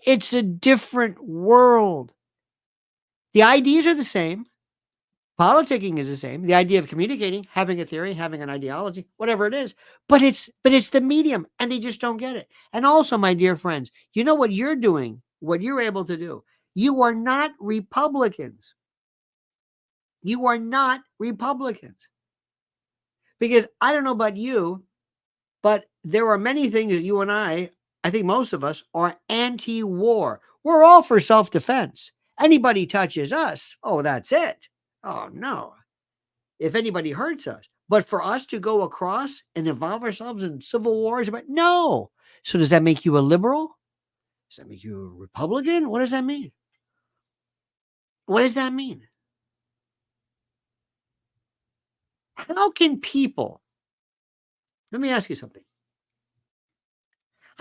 It's a different world. The ideas are the same. Politicking is the same. The idea of communicating, having a theory, having an ideology, whatever it is, but it's the medium, and they just don't get it. And also, my dear friends, you know what you're doing, what you're able to do. You are not Republicans. You are not Republicans. Because I don't know about you, but there are many things that you and I think most of us are anti-war. We're all for self-defense. Anybody touches us, oh, that's it. Oh, no. If anybody hurts us. But for us to go across and involve ourselves in civil wars, but no. So does that make you a liberal? Does that make you a Republican? What does that mean? What does that mean? How can people, let me ask you something.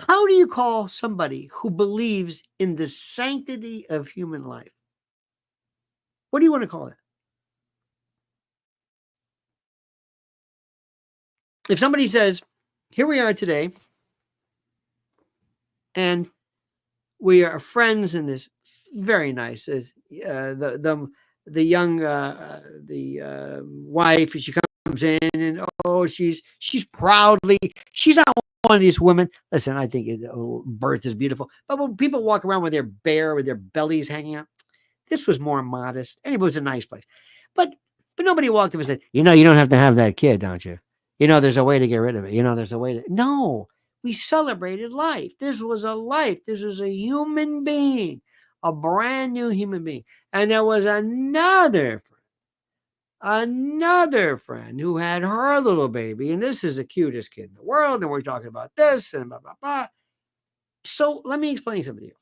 How do you call somebody who believes in the sanctity of human life? What do you want to call it? If somebody says, here we are today, and we are friends in this very nice, the young wife, she comes in and she's proudly, she's not one of these women. Listen, I think birth is beautiful, but when people walk around with their bellies hanging out, this was more modest. Anyway, it was a nice place, but nobody walked up and said, you don't have to have that kid, don't you? There's a way to get rid of it. There's a way to. No, we celebrated life. This was a life. This was a human being, a brand new human being. And there was another friend who had her little baby. And this is the cutest kid in the world. And we're talking about this and blah, blah, blah. So let me explain something to you.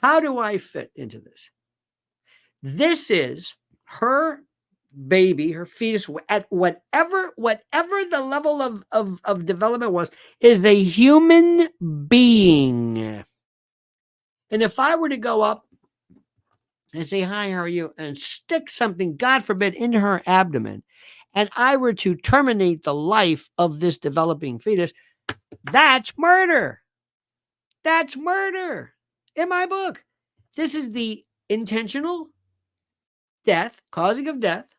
How do I fit into this? This is her baby, her fetus, at whatever the level of development was, is a human being. And if I were to go up and say, hi, how are you? And stick something, God forbid, into her abdomen, and I were to terminate the life of this developing fetus, that's murder. That's murder in my book. This is the intentional death, causing of death,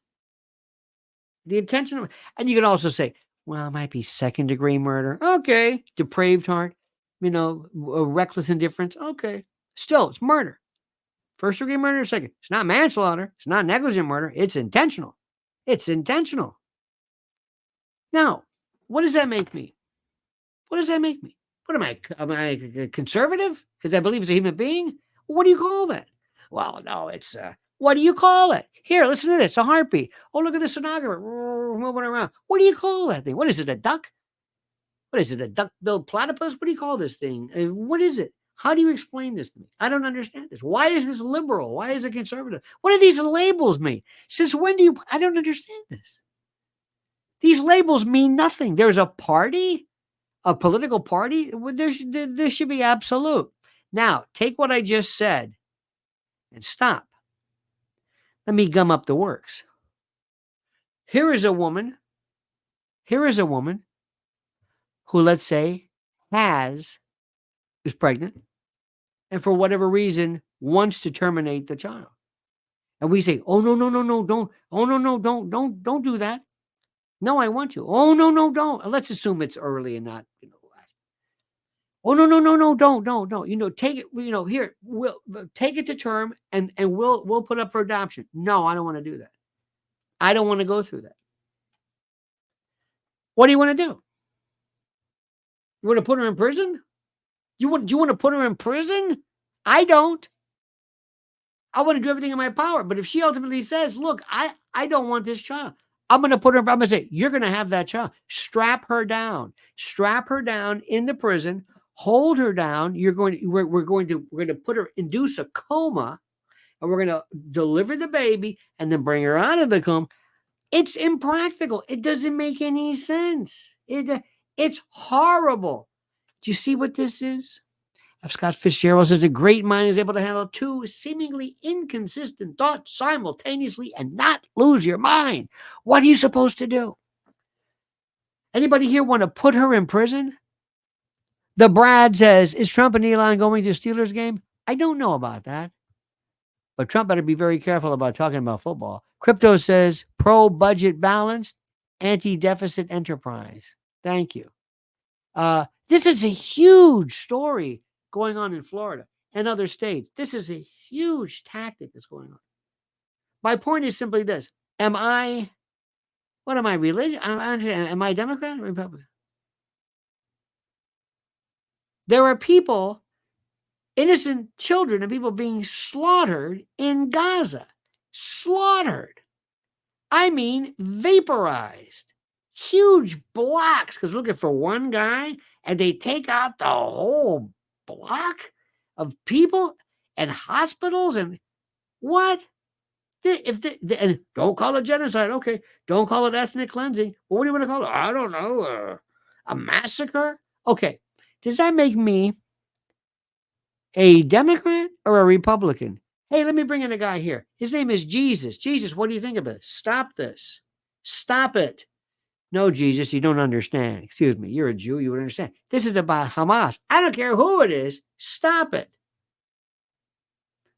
the intentional. And you can also say, well, it might be second degree murder. Okay. Depraved heart, reckless indifference. Okay. Still, it's murder. First degree murder, second. It's not manslaughter. It's not negligent murder. It's intentional. It's intentional. Now, what does that make me? What does that make me? What am I? Am I conservative because I believe it's a human being? What do you call that? Well, no, it's what do you call it? Here, listen to this. A heartbeat. Oh, look at the sonographer moving around. What do you call that thing? What is it? A duck? What is it? A duck-billed platypus? What do you call this thing? What is it? How do you explain this to me? I don't understand this. Why is this liberal? Why is it conservative? What do these labels mean? Since when do you? I don't understand this. These labels mean nothing. There's a party. A political party, this should be absolute. Now, take what I just said and stop. Let me gum up the works. Here is a woman who, let's say, is pregnant, and for whatever reason wants to terminate the child. And we say, oh, no, don't. Oh, no, don't do that. No, I want to. Oh, no, don't. Let's assume it's early and not, last. Oh, no, don't. Take it, here, we'll take it to term and we'll put up for adoption. No, I don't want to do that. I don't want to go through that. What do you want to do? You want to put her in prison? Do you want to put her in prison? I don't. I want to do everything in my power. But if she ultimately says, look, I don't want this child, I'm going to say, you're going to have that child. Strap her down in the prison, hold her down. We're going to put her, induce a coma, and we're going to deliver the baby and then bring her out of the coma. It's impractical. It doesn't make any sense. It's horrible. Do you see what this is? F. Scott Fitzgerald says a great mind is able to handle two seemingly inconsistent thoughts simultaneously and not lose your mind. What are you supposed to do? Anybody here want to put her in prison? The Brad says, is Trump and Elon going to Steelers game? I don't know about that. But Trump better be very careful about talking about football. Crypto says, pro-budget balanced, anti-deficit enterprise. Thank you. This is a huge story going on in Florida and other states. This is a huge tactic that's going on. My point is simply this. Am I religious? Am I Democrat or Republican? There are people, innocent children and people being slaughtered in Gaza. Slaughtered. I mean, vaporized. Huge blocks, because looking for one guy, and they take out the whole block of people and hospitals and what? And don't call it genocide. Okay. Don't call it ethnic cleansing. Well, what do you want to call it? I don't know. A massacre? Okay. Does that make me a Democrat or a Republican? Hey, let me bring in a guy here. His name is Jesus. Jesus, what do you think of it? Stop this. Stop it. No, Jesus, you don't understand. Excuse me. You're a Jew. You would understand. This is about Hamas. I don't care who it is. Stop it.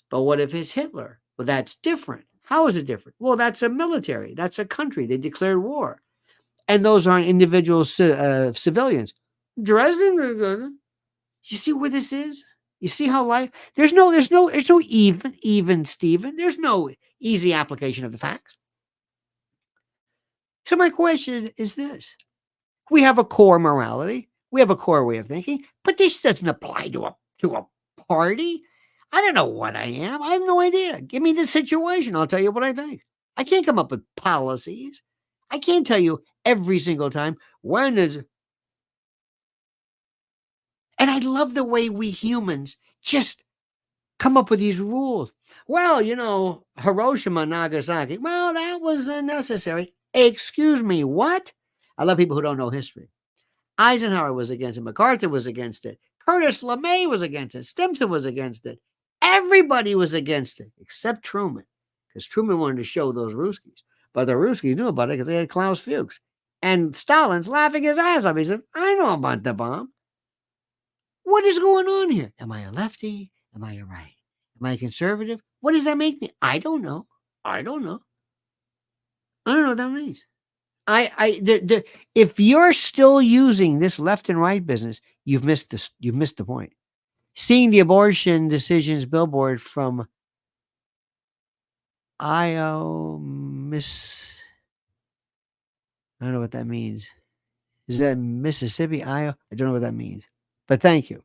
But what if it's Hitler? Well, that's different. How is it different? Well, that's a military. That's a country. They declared war. And those aren't individual civilians. Dresden, you see where this is? You see how life, there's no even Steven. There's no easy application of the facts. So my question is this. We have a core morality. We have a core way of thinking, but this doesn't apply to a party. I don't know what I am. I have no idea. Give me the situation. I'll tell you what I think. I can't come up with policies. I can't tell you every single time when is. And I love the way we humans just come up with these rules. Well, Hiroshima, Nagasaki. Well, that was unnecessary. Excuse me, what? I love people who don't know history. Eisenhower was against it. MacArthur was against it. Curtis LeMay was against it. Stimson was against it. Everybody was against it except Truman, because Truman wanted to show those Ruskies. But the Ruskies knew about it because they had Klaus Fuchs. And Stalin's laughing his ass off. He said, I know about the bomb. What is going on here? Am I a lefty? Am I a right? Am I a conservative? What does that make me? I don't know. I don't know what that means. If you're still using this left and right business, you've missed this. You've missed the point. Seeing the abortion decisions billboard from I don't know what that means. Is that Mississippi, Iowa? I don't know what that means. But thank you.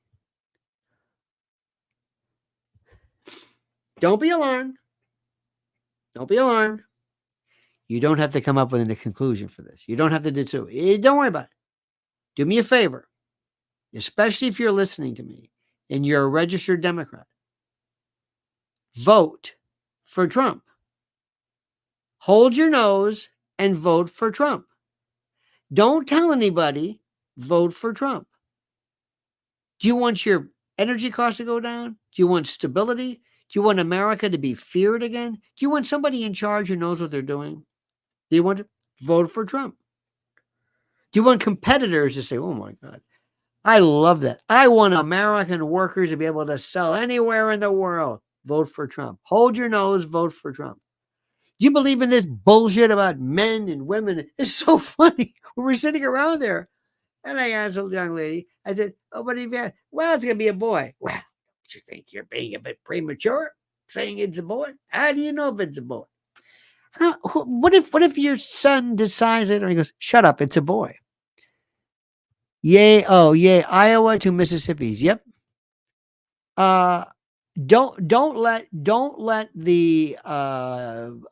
Don't be alarmed. Don't be alarmed. You don't have to come up with a conclusion for this. You don't have to do so. Don't worry about it. Do me a favor, especially if you're listening to me and you're a registered Democrat. Vote for Trump. Hold your nose and vote for Trump. Don't tell anybody, vote for Trump. Do you want your energy costs to go down? Do you want stability? Do you want America to be feared again? Do you want somebody in charge who knows what they're doing? Do you want to vote for Trump? Do you want competitors to say, oh my God, I love that. I want American workers to be able to sell anywhere in the world. Vote for Trump. Hold your nose, vote for Trump. Do you believe in this bullshit about men and women? It's so funny. We were sitting around there and I asked a young lady, I said, oh, what have you had? Well, it's going to be a boy. Well, don't you think you're being a bit premature saying it's a boy? How do you know if it's a boy? What if your son decides it and he goes, shut up, it's a boy? Yay, oh, yay, Iowa to Mississippi's. Yep. Don't let the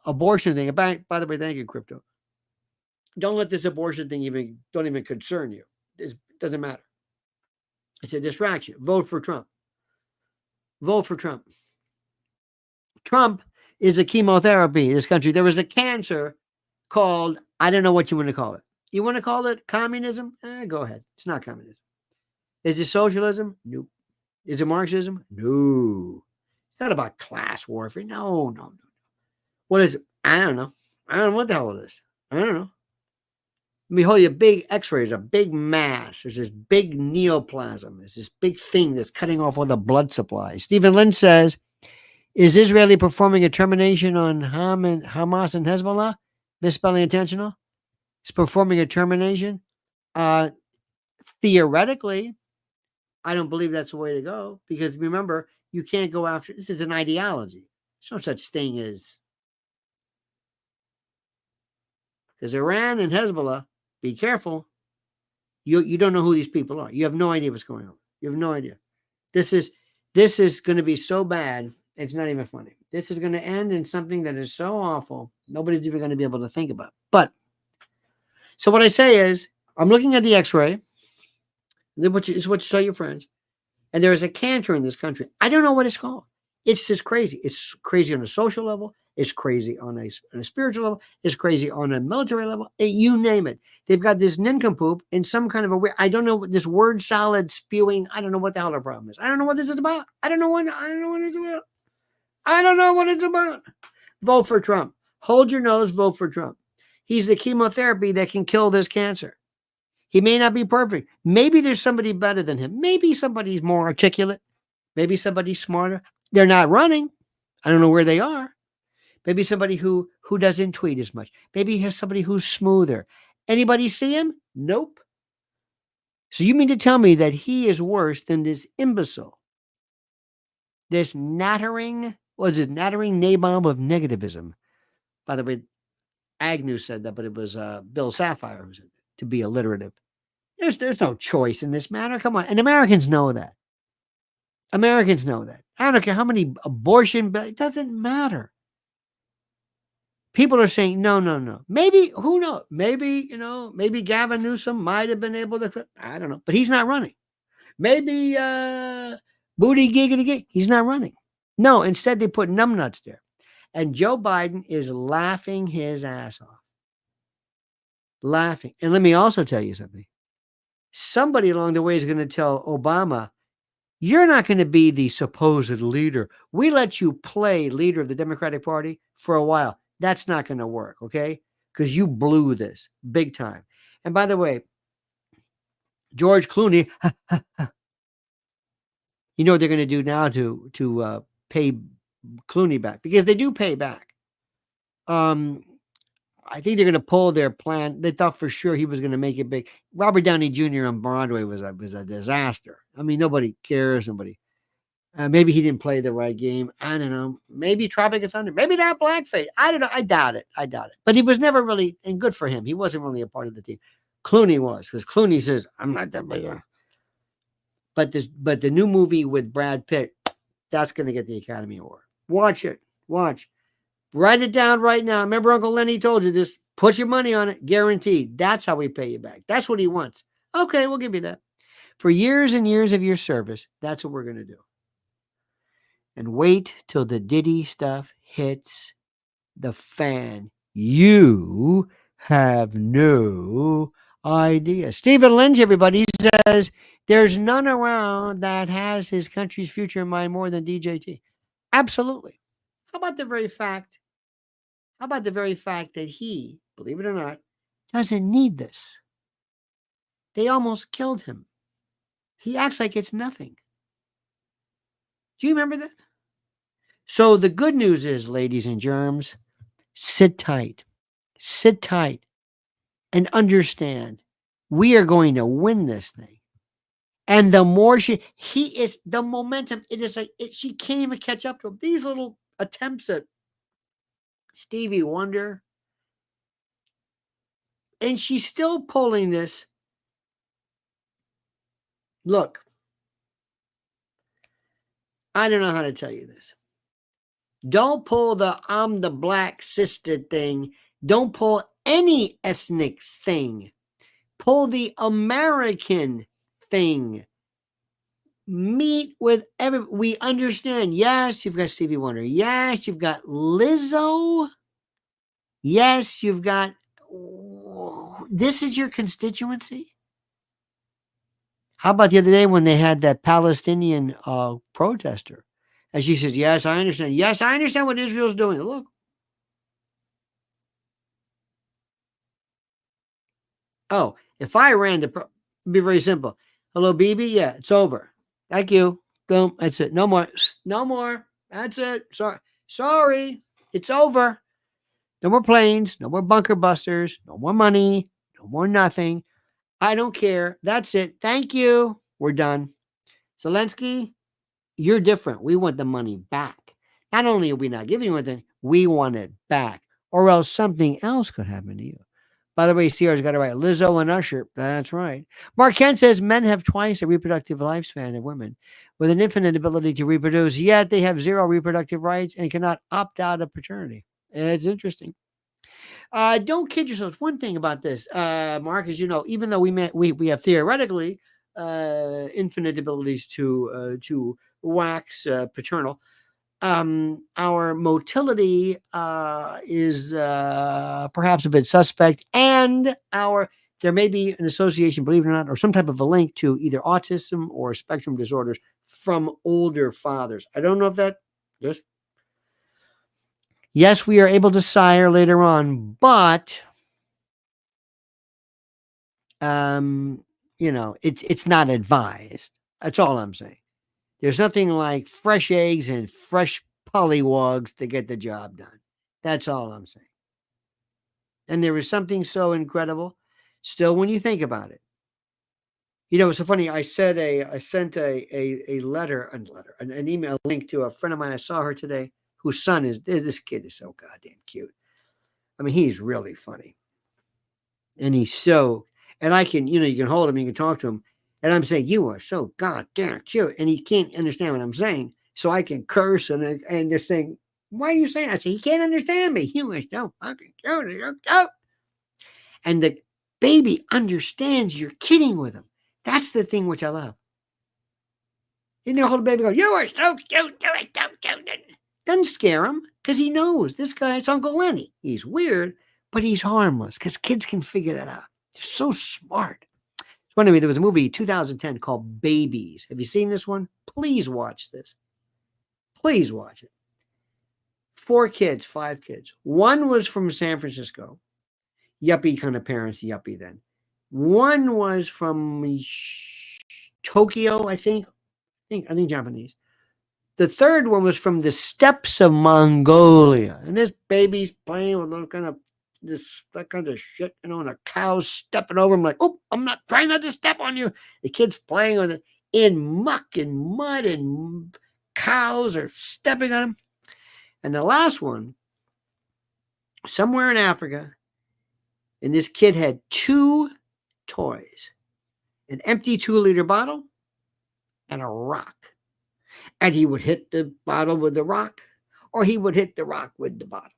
abortion thing. By the way, thank you, Crypto. Don't let this abortion thing don't even concern you. It doesn't matter. It's a distraction. Vote for Trump. Vote for Trump. Trump is a chemotherapy in this country. There was a cancer called, I don't know what you want to call it. You want to call it communism? Go ahead. It's not communism. Is it socialism? Nope. Is it Marxism? No. It's not about class warfare. No. What is it? I don't know. I don't know what the hell it is. I don't know. Let me hold you a big x-ray. There's a big mass. There's this big neoplasm. There's this big thing that's cutting off all the blood supply. Stephen Lynch says, is Israeli performing a termination on Hamas and Hezbollah? Misspelling intentional? It's performing a termination? Theoretically, I don't believe that's the way to go, because remember, you can't go after, this is an ideology. There's no such thing as, because Iran and Hezbollah, be careful. You don't know who these people are. You have no idea what's going on. You have no idea. This is going to be so bad. It's not even funny. This is going to end in something that is so awful. Nobody's even going to be able to think about. But so what I say is, I'm looking at the x-ray. This is what you tell your friends. And there is a cancer in this country. I don't know what it's called. It's just crazy. It's crazy on a social level. It's crazy on a spiritual level. It's crazy on a military level. You name it. They've got this nincompoop in some kind of a way. I don't know, this word salad spewing. I don't know what the hell the problem is. I don't know what this is about. I don't know what it's about. I don't know what it's about. Vote for Trump. Hold your nose. Vote for Trump. He's the chemotherapy that can kill this cancer. He may not be perfect. Maybe there's somebody better than him. Maybe somebody's more articulate. Maybe somebody's smarter. They're not running. I don't know where they are. Maybe somebody who doesn't tweet as much. Maybe he has somebody who's smoother. Anybody see him? Nope. So you mean to tell me that he is worse than this imbecile? This nattering nabob of negativism. By the way, Agnew said that, but it was Bill Sapphire who said that, to be alliterative. There's no choice in this matter. Come on. And Americans know that. Americans know that. I don't care how many abortion, it doesn't matter. People are saying, no. Maybe, who knows? Maybe, maybe Gavin Newsom might have been able to, I don't know, but he's not running. Maybe Booty Giggity Gig, he's not running. No, instead they put numbnuts there. And Joe Biden is laughing his ass off. Laughing. And let me also tell you something. Somebody along the way is going to tell Obama, you're not going to be the supposed leader. We let you play leader of the Democratic Party for a while. That's not going to work, okay? Because you blew this big time. And by the way, George Clooney, you know what they're going to do now to pay Clooney back? Because they do pay back. I think they're going to pull their plan. They thought for sure he was going to make it big. Robert Downey Jr. on Broadway was a disaster. I mean, nobody cares. Maybe he didn't play the right game. I don't know. Maybe Tropic of Thunder. Maybe not blackface. I don't know. I doubt it. But he was never really, and good for him. He wasn't really a part of the team. Clooney was, because Clooney says, I'm not that big. But the new movie with Brad Pitt, that's going to get the Academy Award. Watch it. Watch. Write it down right now. Remember Uncle Lenny told you this. Put your money on it. Guaranteed. That's how we pay you back. That's what he wants. Okay, we'll give you that. For years and years of your service, that's what we're going to do. And wait till the Diddy stuff hits the fan. You have no idea. Stephen Lynch, everybody, says there's none around that has his country's future in mind more than DJT. Absolutely. How about the very fact that he, believe it or not, doesn't need this? They almost killed him. He acts like it's nothing. Do you remember that? So the good news is, ladies and germs, sit tight, and understand we are going to win this thing. And the more the momentum, she can't even catch up to him. These little attempts at Stevie Wonder, and she's still pulling this. Look, I don't know how to tell you this. Don't pull the I'm the black sister thing. Don't pull any ethnic thing. Pull the American thing. Meet with we understand. Yes, you've got Stevie Wonder. Yes, you've got Lizzo. Yes, you've got, this is your constituency. How about the other day when they had that Palestinian protester? And she says, yes, I understand. Yes, I understand what Israel's doing. Look. Oh, if I ran it'd be very simple. Hello, Bibi? Yeah, it's over. Thank you. Boom. That's it. No more. No more. That's it. Sorry. It's over. No more planes. No more bunker busters. No more money. No more nothing. I don't care. That's it. Thank you. We're done. Zelensky, you're different. We want the money back. Not only are we not giving you anything, we want it back. Or else something else could happen to you. By the way, Sierra's got it right. Lizzo and Usher. That's right. Mark Kent says men have twice the reproductive lifespan of women with an infinite ability to reproduce, yet they have zero reproductive rights and cannot opt out of paternity. It's interesting. Don't kid yourselves. One thing about this, Mark, as you know, even though we have theoretically infinite abilities to wax paternal, our motility is perhaps a bit suspect, and there may be an association, believe it or not, or some type of a link to either autism or spectrum disorders from older fathers. I don't know if that just. Yes, we are able to sire later on, but it's not advised. That's all I'm saying. There's nothing like fresh eggs and fresh pollywogs to get the job done. That's all I'm saying. And there is something so incredible still when you think about it. You know, it's so funny. I sent a letter, an email link to a friend of mine. I saw her today, whose son this kid is so goddamn cute. I mean, he's really funny. And and I can, you can hold him, you can talk to him. And I'm saying, you are so goddamn cute. And he can't understand what I'm saying. So I can curse and they're saying, why are you saying that? I say, he can't understand me. You are so fucking cute. And the baby understands you're kidding with him. That's the thing which I love. And you hold the baby, go, you are so cute. Do it, don't. Doesn't scare him because he knows this guy's Uncle Lenny. He's weird, but he's harmless because kids can figure that out. They're so smart. It's funny, there was a movie 2010 called Babies. Have you seen this one? Please watch this. Please watch it. 4 kids, 5 kids. One was from San Francisco. Yuppie kind of parents, yuppie then. One was from Tokyo, I think Japanese. The third one was from the steppes of Mongolia. And this baby's playing with that kind of shit, and a cow's stepping over him like, oh, I'm not trying not to step on you. The kid's playing with it in muck and mud, and cows are stepping on him. And the last one, somewhere in Africa, and this kid had 2 toys, an empty 2-liter bottle and a rock. And he would hit the bottle with the rock, or he would hit the rock with the bottle,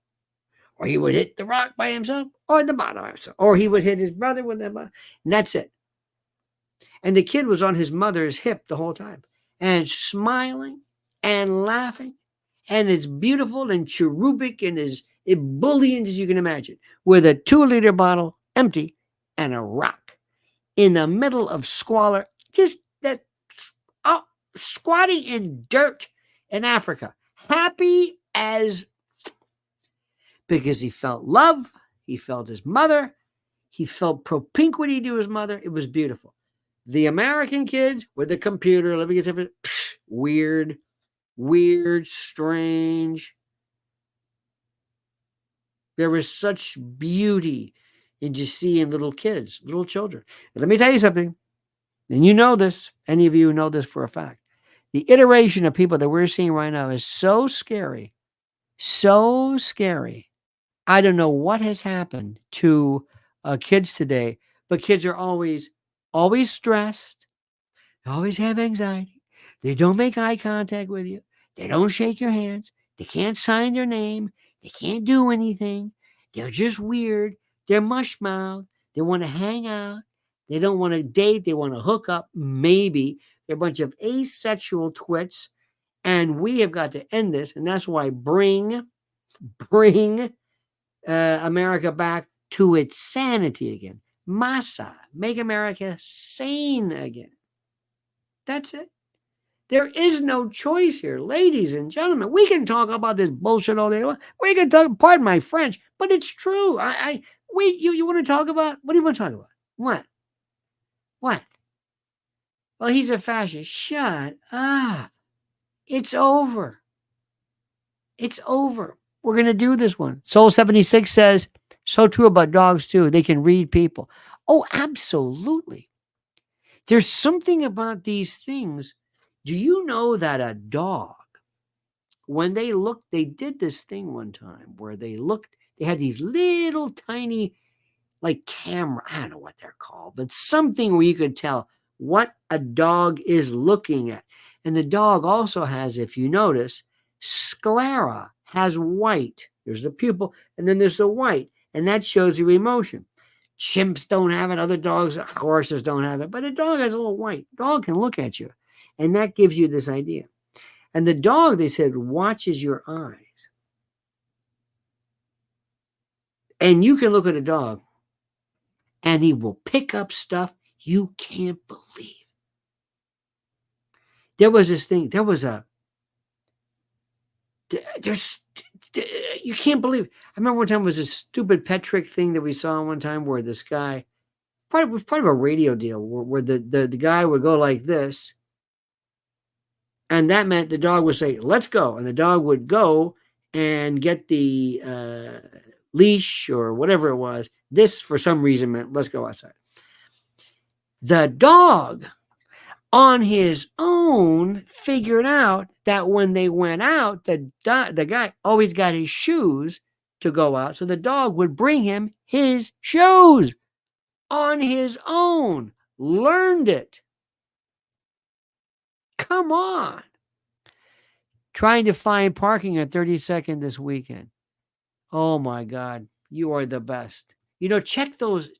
or he would hit the rock by himself, or the bottle by himself, or he would hit his brother with the bottle. And that's it. And the kid was on his mother's hip the whole time and smiling and laughing. And it's beautiful and cherubic and as ebullient as you can imagine, with a 2-liter bottle empty and a rock in the middle of squalor, just that squatting in dirt in Africa, happy as, because he felt love, he felt his mother, he felt propinquity to his mother. It was beautiful. The American kids with the computer living in different, weird, strange. There was such beauty in just seeing little kids, little children. And let me tell you something, and you know this, any of you know this for a fact. The iteration of people that we're seeing right now is so scary, so scary. I don't know what has happened to kids today, but kids are always stressed. They always have anxiety. They don't make eye contact with you. They don't shake your hands. They can't sign their name. They can't do anything. They're just weird. They're mush-mouthed. They want to hang out. They don't want to date. They want to hook up, maybe. They're a bunch of asexual twits. And we have got to end this. And that's why bring America back to its sanity again. Masa. Make America sane again. That's it. There is no choice here, ladies and gentlemen. We can talk about this bullshit all day long. We can talk, pardon my French, but it's true. You want to talk about, what do you want to talk about? What? Well, he's a fascist. Shut up. It's over. It's over. We're going to do this one. Soul 76 says, so true about dogs too. They can read people. Oh, absolutely. There's something about these things. Do you know that a dog, when they looked, they did this thing one time where they had these little tiny, like camera, I don't know what they're called, but something where you could tell what a dog is looking at. And the dog also has, if you notice, sclera, has white. There's the pupil, and then there's the white, and that shows you emotion. Chimps don't have it. Other dogs, horses don't have it, but a dog has a little white. Dog can look at you. And that gives you this idea. And the dog, they said, watches your eyes. And you can look at a dog and he will pick up stuff you can't believe. There was this thing. You can't believe. I remember one time it was a stupid pet trick thing that we saw one time where this guy, it was part of a radio deal where the guy would go like this. And that meant the dog would say, let's go. And the dog would go and get the leash or whatever it was. This, for some reason, meant let's go outside. The dog, on his own, figured out that when they went out, the guy always got his shoes to go out. So the dog would bring him his shoes on his own. Learned it. Come on. Trying to find parking at 32nd this weekend. Oh my God. You are the best. You know, check those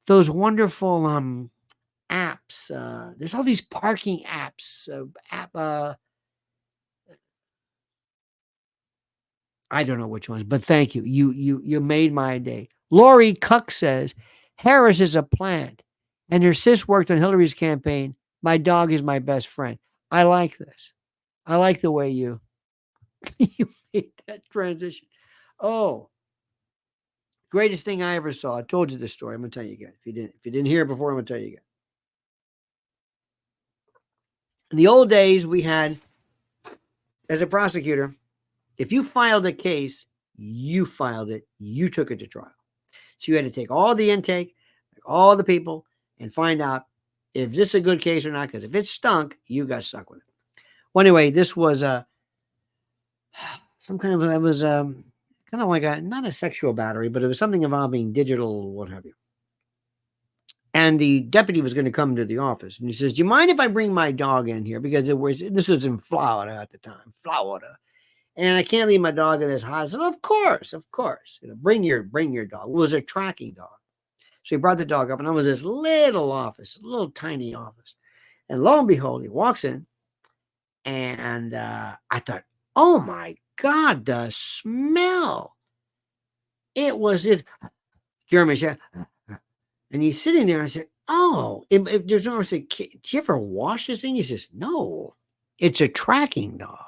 wonderful apps. There's all these parking apps. I don't know which ones, but thank you. You made my day. Lori Cuck says Harris is a plant, and her sis worked on Hillary's campaign. My dog is my best friend. I like this. I like the way you you made that transition. Oh, greatest thing I ever saw. I told you this story. I'm gonna tell you again. If you didn't hear it before, I'm gonna tell you again. In the old days, we had, as a prosecutor, if you filed a case, you filed it, you took it to trial. So you had to take all the intake, all the people, and find out if this is a good case or not. Because if it stunk, you got stuck with it. Well, anyway, this was some kind of, it was kind of like not a sexual battery, but it was something involving digital, what have you. And the deputy was going to come to the office, and he says, "Do you mind if I bring my dog in here? Because this was in Florida at the time, Florida. And I can't leave my dog in this house." I said, of course. Bring your dog. It was a tracking dog. So he brought the dog up, and I was this little office, a little tiny office. And lo and behold, he walks in, and I thought, oh my God, the smell. It was Jeremy said, and he's sitting there, and I said, oh, if there's no, I said, do you ever wash this thing? He says, no, it's a tracking dog.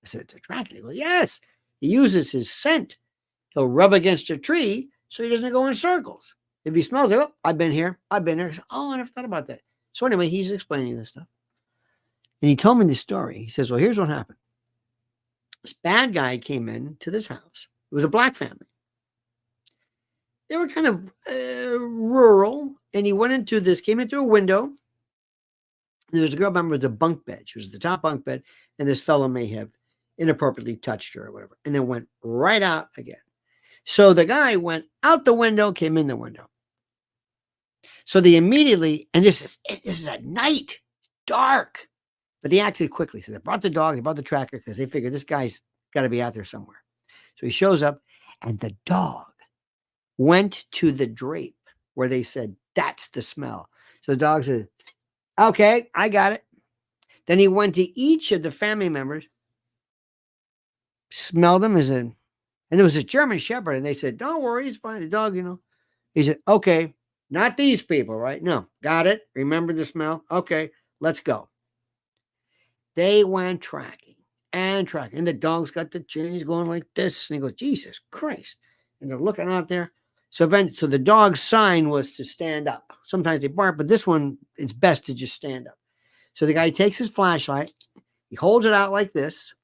I said, it's a tracking. He goes, yes. He uses his scent. He'll rub against a tree so he doesn't go in circles. If he smells it, oh, I've been here. I've been there. Said, oh, I never thought about that. So anyway, he's explaining this stuff. And he told me this story. He says, well, here's what happened. This bad guy came in to this house. It was a black family. They were kind of rural. And he went into this, came in through a window. There was a girl member with a bunk bed. She was at the top bunk bed. And this fellow may have inappropriately touched her or whatever, and then went right out again. So the guy went out the window, came in the window. So they immediately, and this is at night, dark, but they acted quickly. So they brought the dog, they brought the tracker, because they figured this guy's got to be out there somewhere. So he shows up, and the dog went to the drape where they said, that's the smell. So the dog said, okay, I got it. Then he went to each of the family members, smelled them, and there was a German Shepherd, and they said, don't worry, it's fine. The dog, He said, okay, not these people, right? No, got it. Remember the smell? Okay, let's go. They went tracking. And the dog's got the chains going like this. And he goes, Jesus Christ. And they're looking out there. So the dog's sign was to stand up. Sometimes they bark, but this one, it's best to just stand up. So the guy takes his flashlight. He holds it out like this.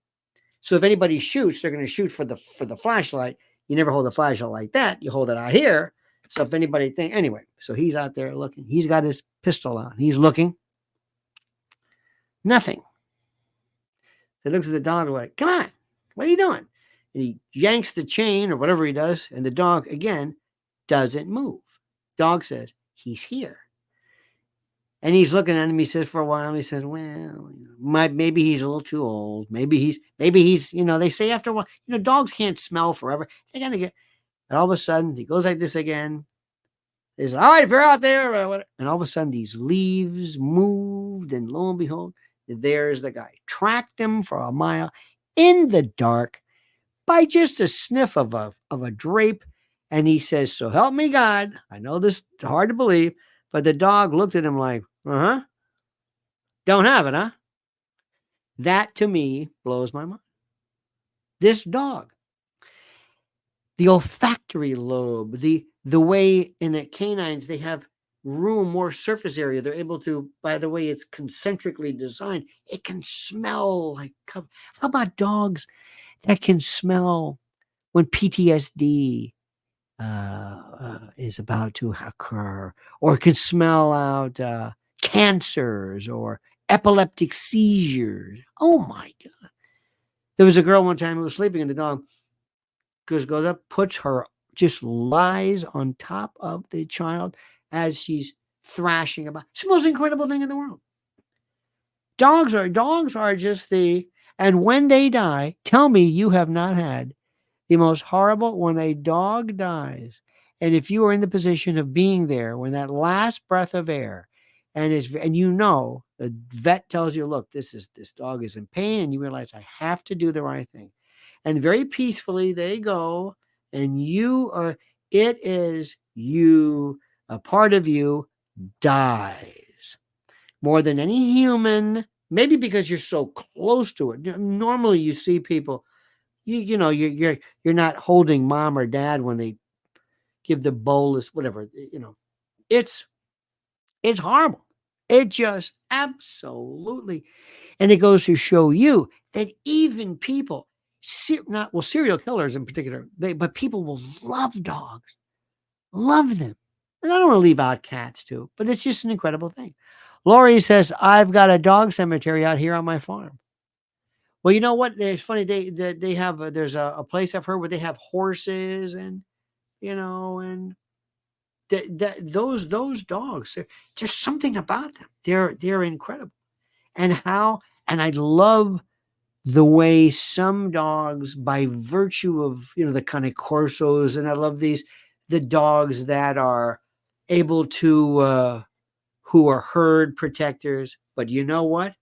So if anybody shoots, they're going to shoot for the flashlight. You never hold the flashlight like that. You hold it out here. So if anybody anyway, so he's out there looking. He's got his pistol out. He's looking. Nothing. He looks at the dog like, come on, what are you doing? And he yanks the chain or whatever he does. And the dog, again, doesn't move. Dog says, he's here. And he's looking at him. He says for a while, he says, well, maybe he's a little too old. Maybe he's, they say after a while, dogs can't smell forever. They got to get, and all of a sudden he goes like this again. He says, all right, if you're out there, and all of a sudden these leaves moved, and lo and behold, there's the guy. Tracked him for a mile in the dark by just a sniff of a drape. And he says, so help me God. I know this is hard to believe, but the dog looked at him like, don't have it, huh? That to me blows my mind. This dog, the olfactory lobe, the way in the canines, they have room, more surface area. They're able to, by the way, it's concentrically designed. It can smell like, how about dogs that can smell when PTSD is about to occur, or can smell out cancers or epileptic seizures? Oh my God. There was a girl one time who was sleeping, and the dog goes up, just lies on top of the child as she's thrashing about. It's the most incredible thing in the world. Dogs are just and when they die, tell me you have not had the most horrible, when a dog dies, and if you are in the position of being there when that last breath of air And the vet tells you, look, this dog is in pain, and you realize I have to do the right thing. And very peacefully they go, and a part of you dies more than any human, maybe because you're so close to it. Normally you see people, you're not holding mom or dad when they give the bolus, whatever, it's horrible. It just absolutely, and it goes to show you that even people, serial killers in particular, but people will love dogs, love them. And I don't want to leave out cats too, but it's just an incredible thing. Lori says, I've got a dog cemetery out here on my farm. Well, you know what? It's funny. They have, there's a place I've heard where they have horses and, and those dogs, there's something about them. They're incredible. And I love the way some dogs, by virtue of, the kind of corsos, and I love the dogs that are able to, who are herd protectors. But you know what?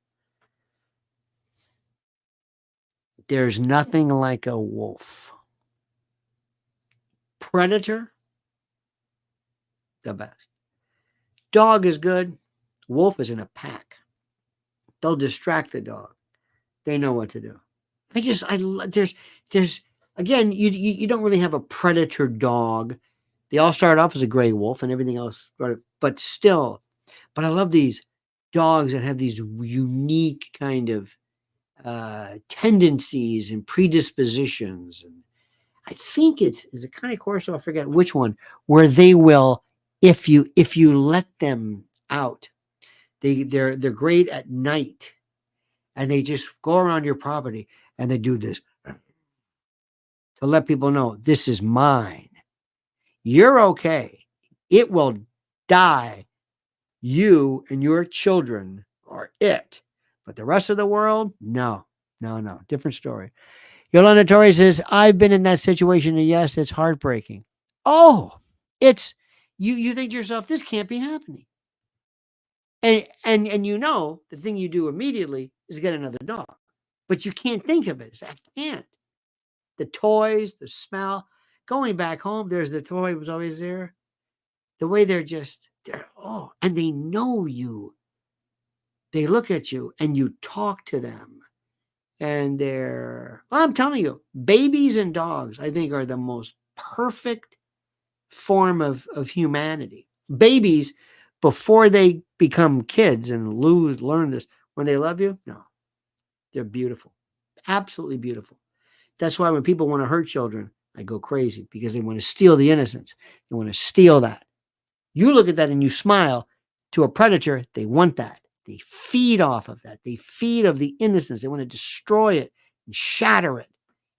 There's nothing like a wolf. Predator, the best. Dog is good. Wolf is in a pack. They'll distract the dog. They know what to do. There's again, you don't really have a predator dog. They all start off as a gray wolf and everything else, but still. But I love these dogs that have these unique kind of tendencies and predispositions. And I think is a kind of corso, I forget which one, where they will, if you let them out, they're great at night, and they just go around your property and they do this to let people know, this is mine. You're okay. It will die. You and your children are it. But the rest of the world, no. Different story. Yolanda Torrey says, I've been in that situation, and yes, it's heartbreaking. Oh, it's, you think to yourself, this can't be happening. And the thing you do immediately is get another dog. But you can't think of it. I can't. The toys, the smell. Going back home, there's the toy was always there. The way and they know you. They look at you and you talk to them. And I'm telling you, babies and dogs, I think, are the most perfect form of humanity. Babies, before they become kids and learn this, when they love you, no, they're beautiful. Absolutely beautiful. That's why when people want to hurt children, I go crazy, because they want to steal the innocence. They want to steal that. You look at that and you smile. To a predator, they want that. They feed off of that. They feed of the innocence. They want to destroy it and shatter it.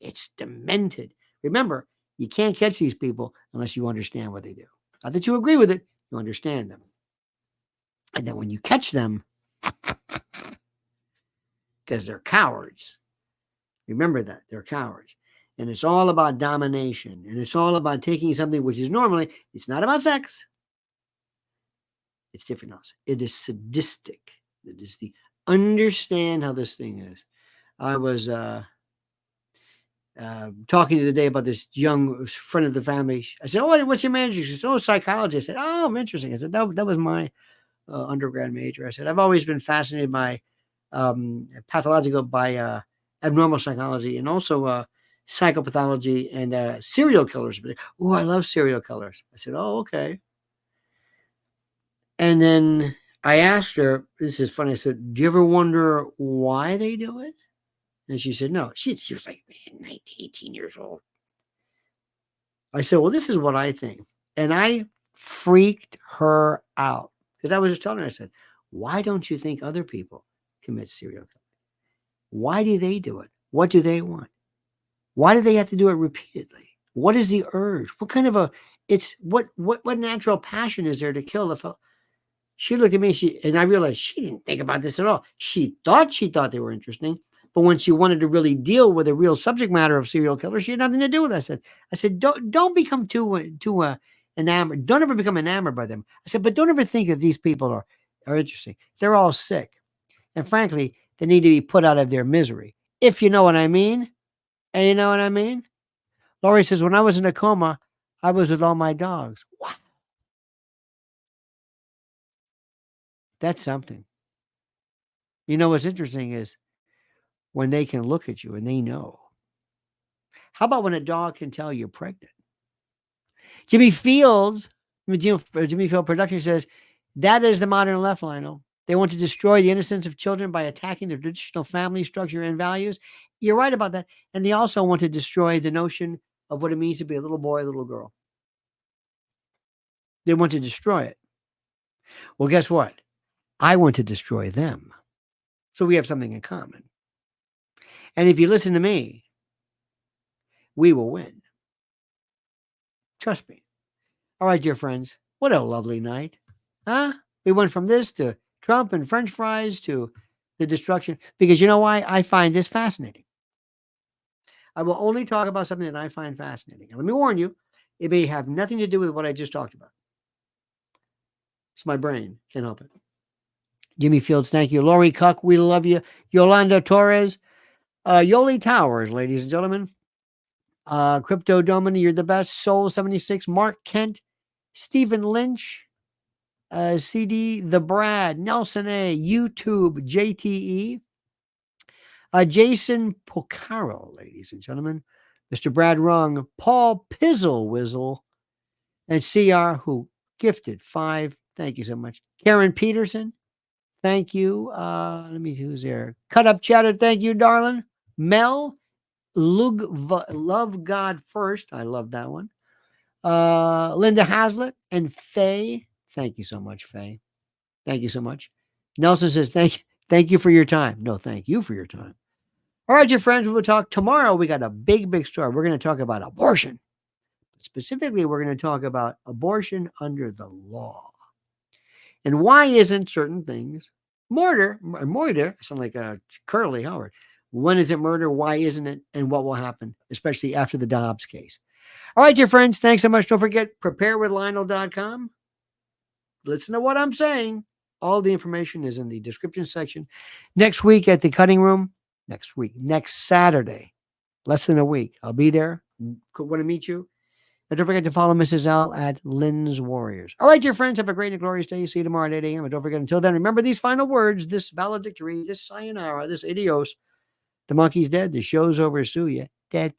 It's demented. Remember, you can't catch these people unless you understand what they do. Not that you agree with it, you understand them. And then when you catch them, because they're cowards, remember that, they're cowards. And it's all about domination. And it's all about taking something which is normally, it's not about sex. It's different else. It is sadistic. It is the understand how this thing is. I was talking the other day about this young friend of the family. I said, "Oh, what's your major?" She said, "Oh, psychology." I said, "Oh, interesting." I said, "That was my undergrad major." I said, "I've always been fascinated by abnormal psychology, and also psychopathology and serial killers." Oh, I love serial killers. I said, "Oh, okay." And then I asked her, this is funny, I said, do you ever wonder why they do it? And she said, no. She was like 19, 18 years old. I said, well, this is what I think. And I freaked her out, because I was just telling her, I said, why don't you think other people commit serial killing? Why do they do it? What do they want? Why do they have to do it repeatedly? What is the urge? What kind of what natural passion is there to kill the fellow? She looked at me, and I realized she didn't think about this at all. She thought they were interesting, but when she wanted to really deal with the real subject matter of serial killers, she had nothing to do with it. I said, don't become too enamored. Don't ever become enamored by them. I said, but don't ever think that these people are are interesting. They're all sick. And frankly, they need to be put out of their misery. If you know what I mean. And you know what I mean? Laurie says, when I was in a coma, I was with all my dogs. Wow. That's something. You know what's interesting is when they can look at you and they know. How about when a dog can tell you're pregnant? Jimmy Field Production says, that is the modern left, Lionel. They want to destroy the innocence of children by attacking their traditional family structure and values. You're right about that. And they also want to destroy the notion of what it means to be a little boy, a little girl. They want to destroy it. Well, guess what? I want to destroy them. So we have something in common. And if you listen to me, we will win. Trust me. All right, dear friends. What a lovely night. Huh? We went from this to Trump and French fries to the destruction. Because you know why? I find this fascinating. I will only talk about something that I find fascinating. And let me warn you, it may have nothing to do with what I just talked about. It's my brain. Can't help it. Jimmy Fields, thank you. Lori Cuck, we love you. Yolanda Torres. Yoli Towers, ladies and gentlemen. Crypto Domini, you're the best. Soul 76. Mark Kent. Stephen Lynch. CD The Brad. Nelson A. YouTube. JTE. Jason Pocaro, ladies and gentlemen. Mr. Brad Rung. Paul Pizzle Whizzle. And CR, who gifted 5. Thank you so much. Karen Peterson. Thank you. Let me see who's there. Cut Up Chatter. Thank you, darling. Mel. Love God First. I love that one. Linda Hazlitt and Faye. Thank you so much, Faye. Thank you so much. Nelson says, thank you for your time. No, thank you for your time. All right, your friends, we will talk tomorrow. We got a big story. We're going to talk about abortion. Specifically, we're going to talk about abortion under the law. And why isn't certain things murder? I sound like a Curly Howard. When is it murder? Why isn't it? And what will happen, especially after the Dobbs case? All right, dear friends, thanks so much. Don't forget, preparewithlionel.com. Listen to what I'm saying. All the information is in the description section. Next week at the cutting room, next Saturday, less than a week, I'll be there. Want to meet you. And don't forget to follow Mrs. L at Lynn's Warriors. All right, dear friends, have a great and glorious day. See you tomorrow at 8 a.m. And don't forget, until then, remember these final words, this valedictory, this sayonara, this adios. The monkey's dead. The show's over. Sue ya. Dead.